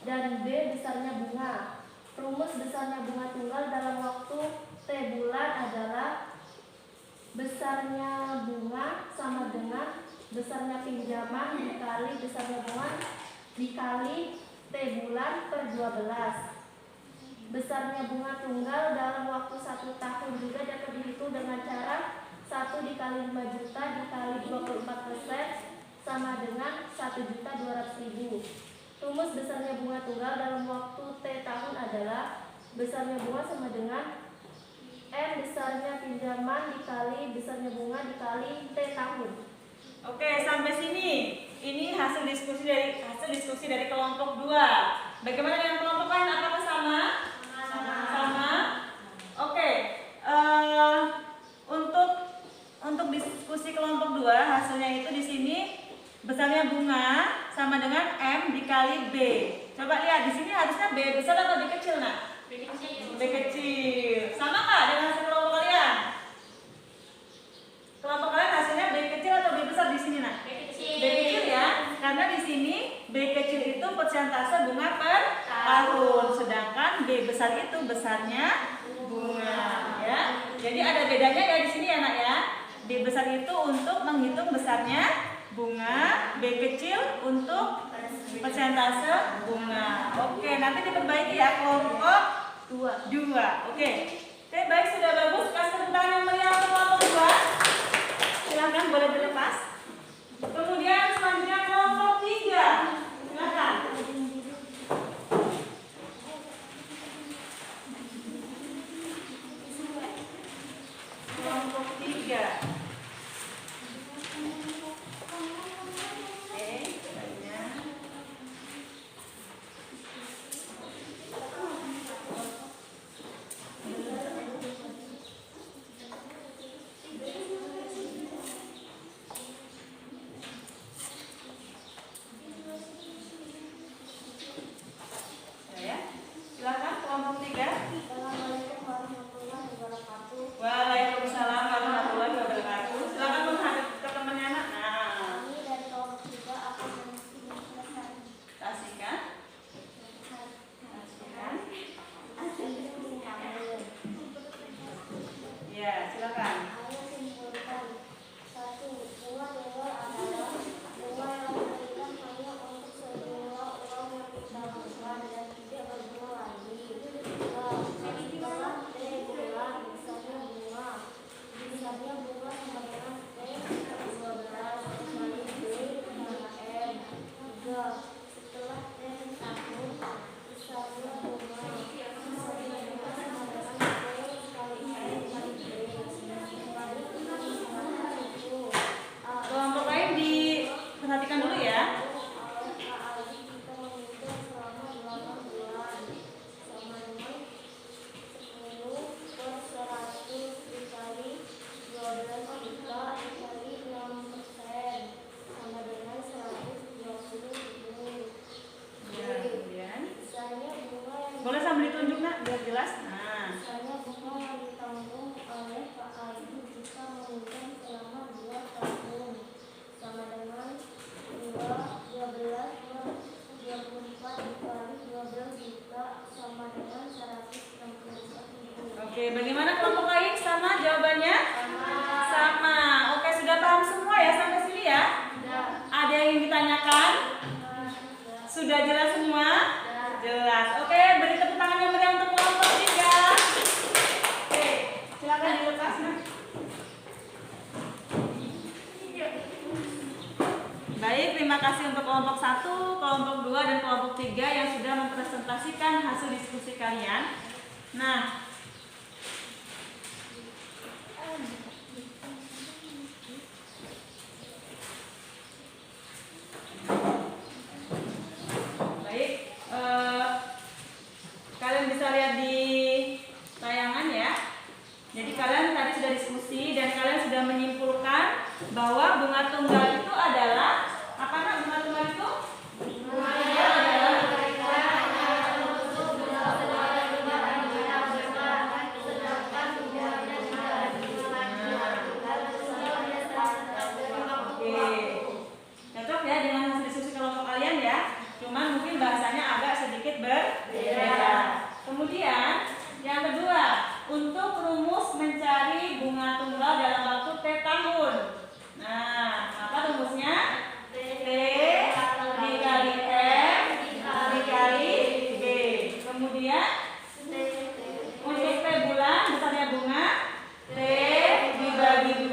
dan B besarnya bunga. Rumus besarnya bunga tunggal dalam waktu T bulan adalah besarnya bunga sama dengan besarnya pinjaman dikali besarnya bunga dikali T bulan per 12. Besarnya bunga tunggal dalam waktu 1 tahun juga dapat dihitung dengan cara 1 dikali 5 juta dikali 24% sama dengan 1.200.000. Rumus besarnya bunga tunggal dalam waktu T tahun adalah besarnya bunga sama dengan M besarnya pinjaman dikali besarnya bunga dikali T tahun. Oke, sampai sini. Ini hasil diskusi dari kelompok 2. Bagaimana dengan kelompok lain? Apakah sama? Sama. Oke. Untuk diskusi kelompok 2 hasilnya itu di sini besarnya bunga sama dengan M dikali B. Coba lihat di sini harusnya B besar atau B kecil, nak? B kecil. Sama nggak dengan hasil kelompok kalian? Kelompok kalian hasilnya B kecil atau B besar di sini, nak? B kecil ya, karena di sini B kecil itu persentase bunga per tahun, sedangkan B besar itu besarnya bunga, ya. Jadi ada bedanya ya di sini ya, nak ya. B besar itu untuk menghitung besarnya bunga, B kecil untuk persentase bunga. Oke, nanti diperbaiki ya kelompok 2. Oke, baik, sudah bagus. Kasih tepuk tangan yang meriah untuk kelompok 2. Silakan boleh dilepas. Kemudian selanjutnya kelompok 3. Silakan. Kelompok 3. Boleh sambil ditunjuk nak, biar jelas. Nah. Misalnya bunga yang ditanggung oleh Pak Adi jika meminjam selama 2 tahun sama dengan 12 dikali 12 juta sama dengan 161.000. Oke, bagaimana kelompok lain? Sama jawabannya? Sama. Oke, sudah paham semua ya sampai sini ya? Ada yang ingin ditanyakan? Sudah jelas semua? Jelas. Oke, beri tepuk tangan yang meriah untuk kelompok 3. Oke, silakan dilepas. Baik, terima kasih untuk kelompok 1, kelompok 2, dan kelompok 3 yang sudah mempresentasikan hasil diskusi kalian. Nah, kalian bisa lihat di tayangan ya. Jadi kalian tadi sudah diskusi dan kalian sudah menyimpulkan bahwa bunga tunggal itu adalah apa nak? Bunga tunggal itu? Cocok ya dengan hasil diskusi kelompok kalian ya. Cuman mungkin bahasanya agak sedikit berbeda. Kemudian yang kedua, untuk rumus mencari bunga tunggal dalam waktu T tahun. Nah, apa rumusnya? T dikali M dikali B. Kemudian untuk T bulan besarnya bunga T dibagi 12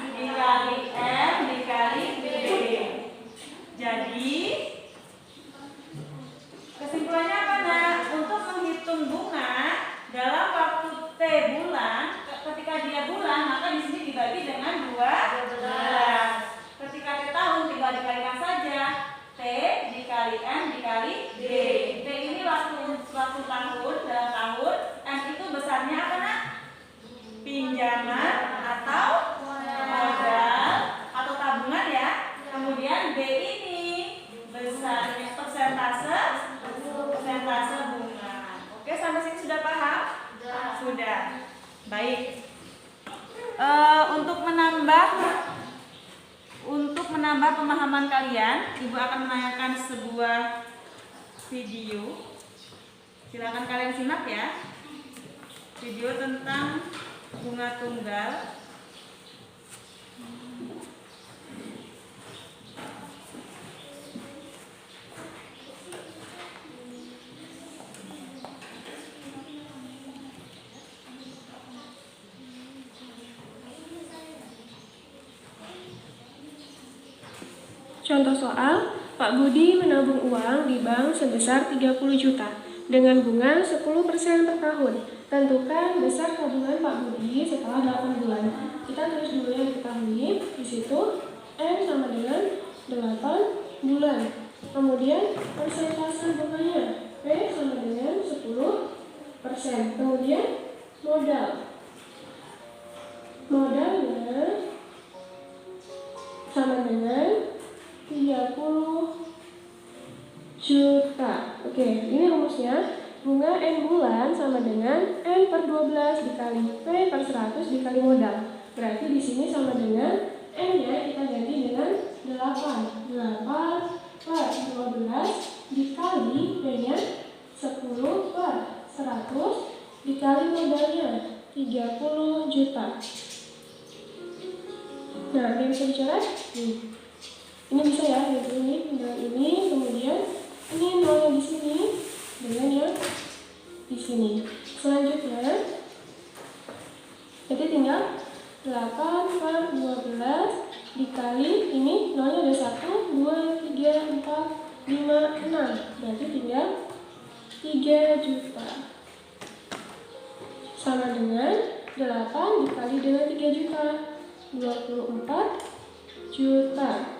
dikali M dikali B. Jadi kesimpulannya apa nak? Untuk menghitung bunga dalam waktu T bulan, ketika dia bulan maka di sini dibagi dengan 12. Ketika T tahun tinggal dikalikan saja T dikali M dikali B. T ini waktu tahun dalam tahun, M itu besarnya apa nak? Pinjaman atau modal atau tabungan ya. Kemudian B ini besarnya persentase bunga. Oke, sampai sini sudah paham? Sudah. Baik. Untuk menambah pemahaman kalian, Ibu akan menayangkan sebuah video. Silakan kalian simak ya. Video tentang bunga tunggal. Contoh soal, Pak Budi menabung uang di bank sebesar 30 juta dengan bunga 10% per tahun. Tentukan besar tabungan Pak Budi setelah 8 bulan. Kita tulis dulu yang diketahui. Di situ M sama dengan 8 bulan. Kemudian persentase bunganya P sama dengan 10%. Kemudian modalnya sama dengan 30 juta. Oke, ini rumusnya. Bunga N bulan sama dengan N per 12 dikali P per 100 dikali modal. Berarti di sini sama dengan N-nya kita ganti dengan 8. 8 per 12 dikali P-nya 10 per 100 dikali modalnya 30 juta. Nah, ini bisa dicoret? Ini bisa ya, ini dengan ini, kemudian ini nolnya di sini dengan yang di sini. Selanjutnya, jadi tinggal 8 per 12 dikali ini nolnya ada 1, 2, 3, 4, 5, 6. Berarti tinggal 3 juta. Sama dengan 8 dikali dengan 3 juta. 24 juta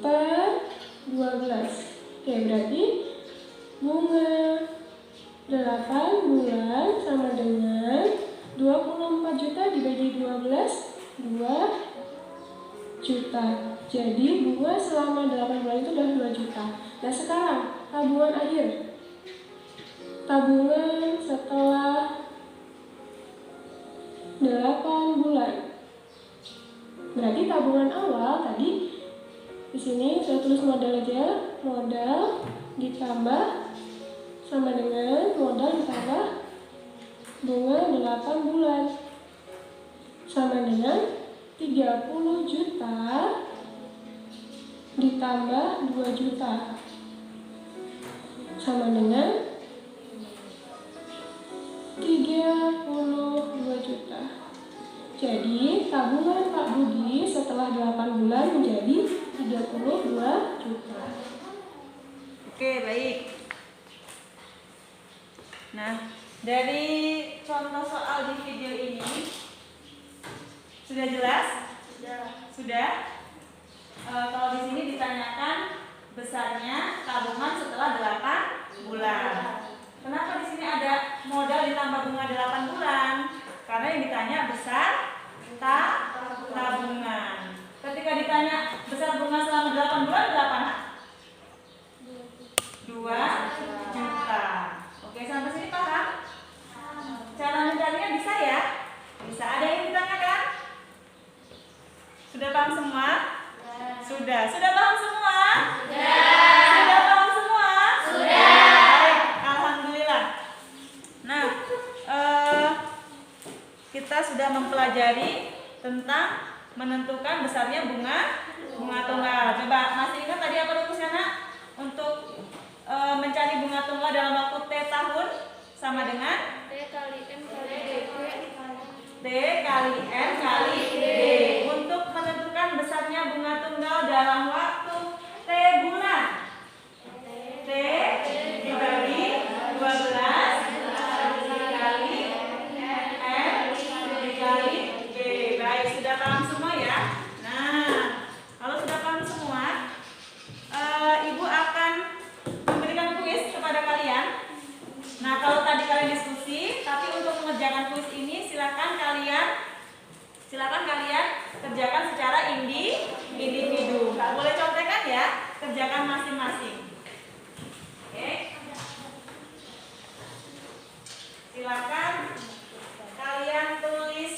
per 12. Oke, berarti bunga 8 bulan sama dengan 24 juta dibagi 12, 2 juta. Jadi bunga selama 8 bulan itu udah 2 juta. Nah sekarang tabungan akhir. Tabungan setelah 8 bulan. Berarti tabungan awal tadi di sini saya tulis modal aja. Modal ditambah sama dengan modal ditambah bunga 8 bulan. Sama dengan 30 juta ditambah 2 juta. Sama dengan 32 juta. Jadi tabungan Pak Budi setelah 8 bulan menjadi 32 juta. Oke, baik. Nah, dari contoh soal di video ini sudah jelas? Sudah. Kalau di sini ditanyakan besarnya tabungan setelah 8 bulan. Kenapa di sini ada modal ditambah bunga 8 bulan? Karena yang ditanya besar tabungan. Ketika ditanya besar bunga selama 8 bulan berapa, Nak? 2 juta. Oke, sampai sini paham? Cara mencarinya bisa ya? Bisa. Ada yang ditanyakan? Sudah paham semua? Sudah. Sudah paham semua? Sudah paham semua? Baik, alhamdulillah. Nah, kita sudah mempelajari tentang menentukan besarnya bunga tunggal. Coba masih ingat tadi apa rumusnya, Nak? Untuk mencari bunga tunggal dalam waktu T tahun sama dengan T kali M kali D. T kali M kali D. Untuk menentukan besarnya bunga tunggal dalam waktu T bulan, T dibagi 12 dikali M dikali D. Baik, sudah paham semua ya? Nah, kalau sudah paham semua, Ibu akan memberikan kuis kepada kalian. Nah, kalau tadi kalian diskusi, tapi untuk mengerjakan kuis ini silakan kalian kerjakan secara individu. Nggak boleh contekan ya, kerjakan masing-masing. Oke. Silakan kalian tulis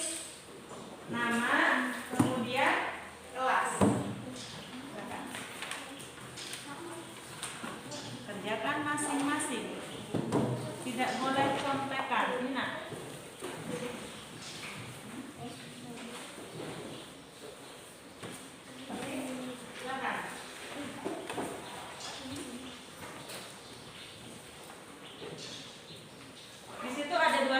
nama, kemudian kelas. Silakan. Kerjakan masing-masing. Tidak boleh contekan. Ini, Nak. Silakan. Di situ ada 2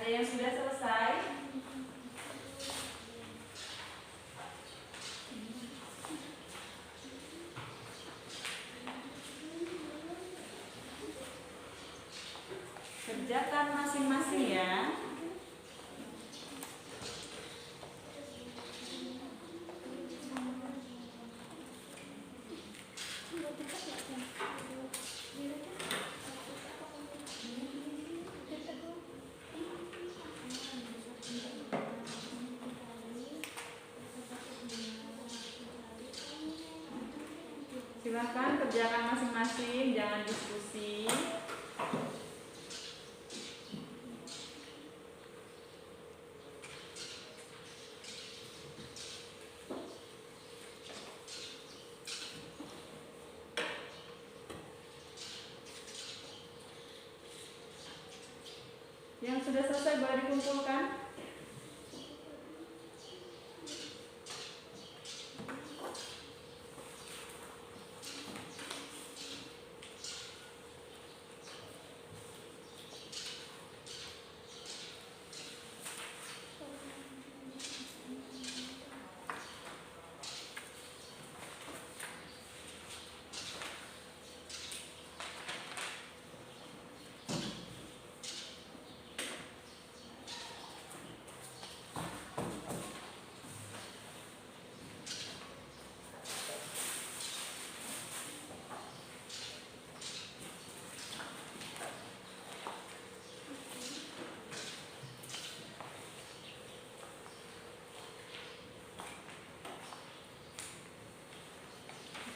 Ada yang sudah selesai? Kerjakan masing-masing ya. Silahkan kerjakan masing-masing, jangan diskusi. Yang sudah selesai boleh dikumpulkan.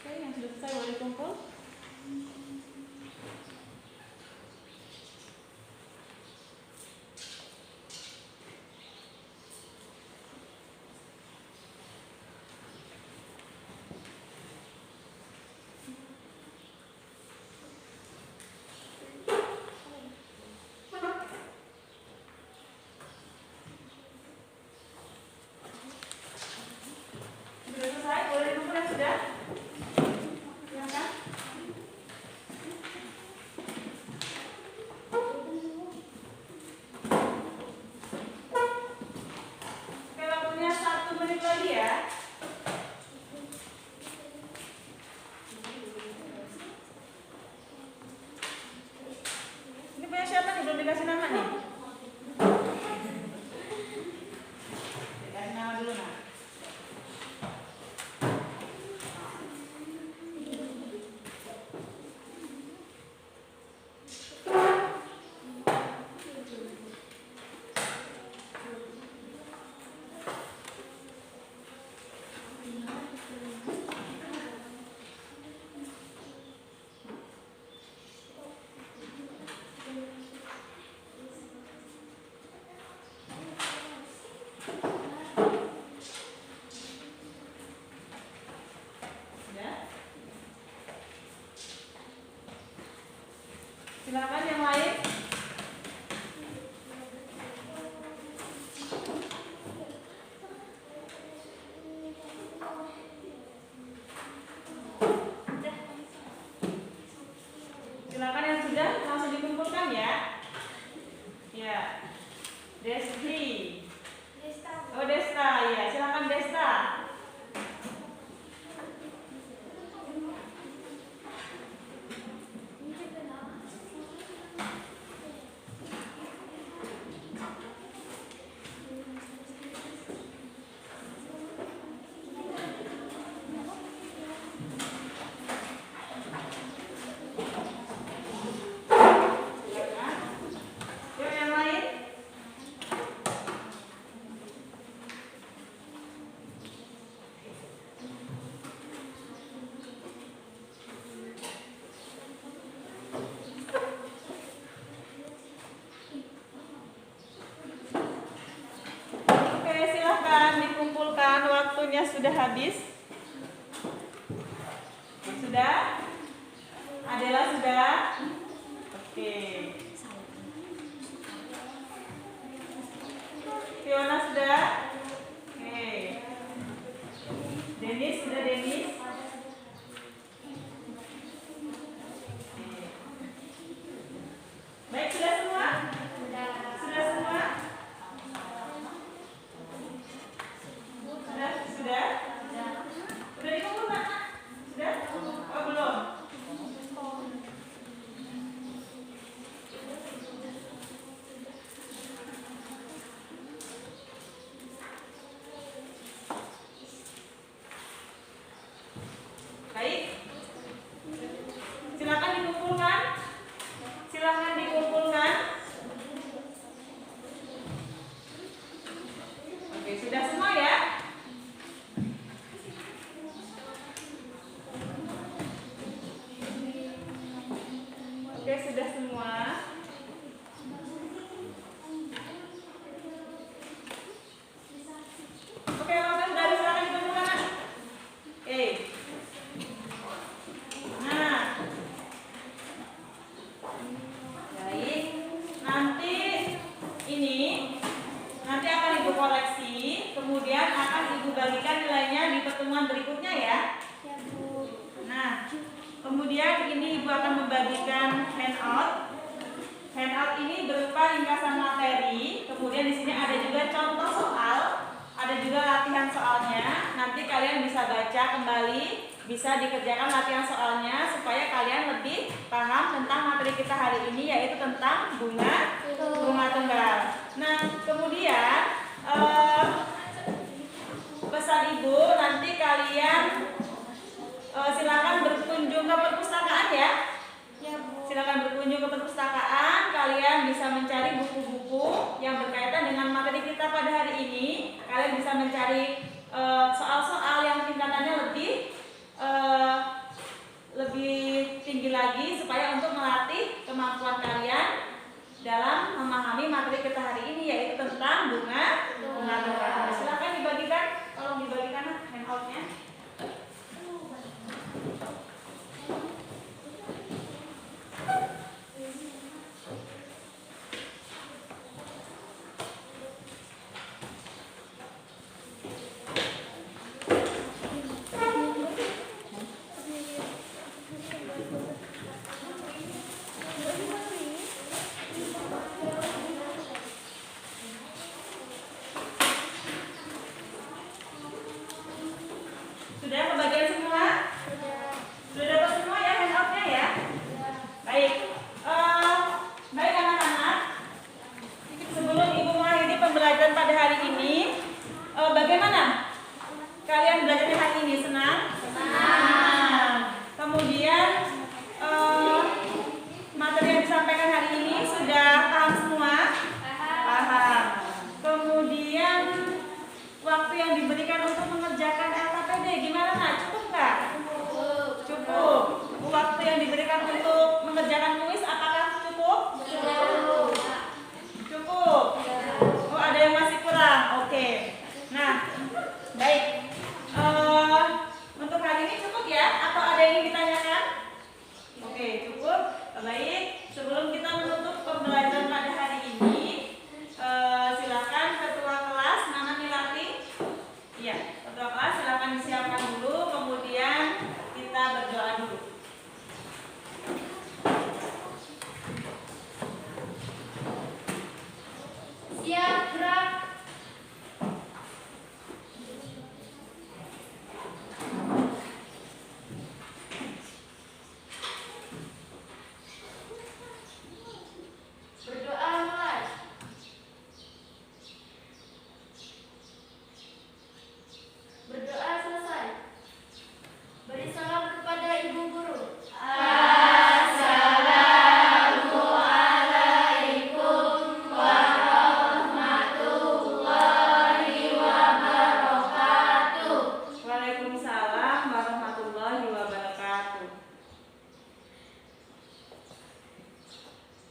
Oke, yang sudah selesai boleh dikumpul. Sudah selesai, boleh dikumpul yang sudah? Silakan. Oke, waktunya 1 menit lagi ya. Ini punya siapa nih? Belum dikasih nama nih? Dikasih nama dulu, nah. Ya. Silakan yang lain. Silakan yang sudah langsung dikumpulkan ya. Ya. Desti. Oh, Desta, ya. Silakan Desta. Silakan. Yuk yang lain. Oke, silahkan dikumpulkan. Waktunya sudah habis. Sudah? Adela sudah? Oke. Fiona sudah? Oke. Denis sudah, Denis? Oke. Baik, sudah semua? Sudah semua? koreksi, kemudian akan Ibu bagikan nilainya di pertemuan berikutnya ya. Ya, Bu. Nah, kemudian ini Ibu akan membagikan handout. Handout ini berupa ringkasan materi. Kemudian di sini ada juga contoh soal, ada juga latihan soalnya. Nanti kalian bisa baca kembali, bisa dikerjakan latihan soalnya supaya kalian lebih paham tentang materi kita hari ini, yaitu tentang bunga tunggal. Nah, kemudian pesan Ibu, nanti kalian silakan berkunjung ke perpustakaan ya. Ya, Bu. Silakan berkunjung ke perpustakaan. Kalian bisa mencari buku-buku yang berkaitan dengan materi kita pada hari ini. Kalian bisa mencari soal-soal yang tingkatannya lebih tinggi lagi supaya untuk melatih kemampuan kalian dalam memahami materi kita hari ini, yaitu tentang bunga tunggal. Silakan dibagikan, tolong dibagikan handoutnya.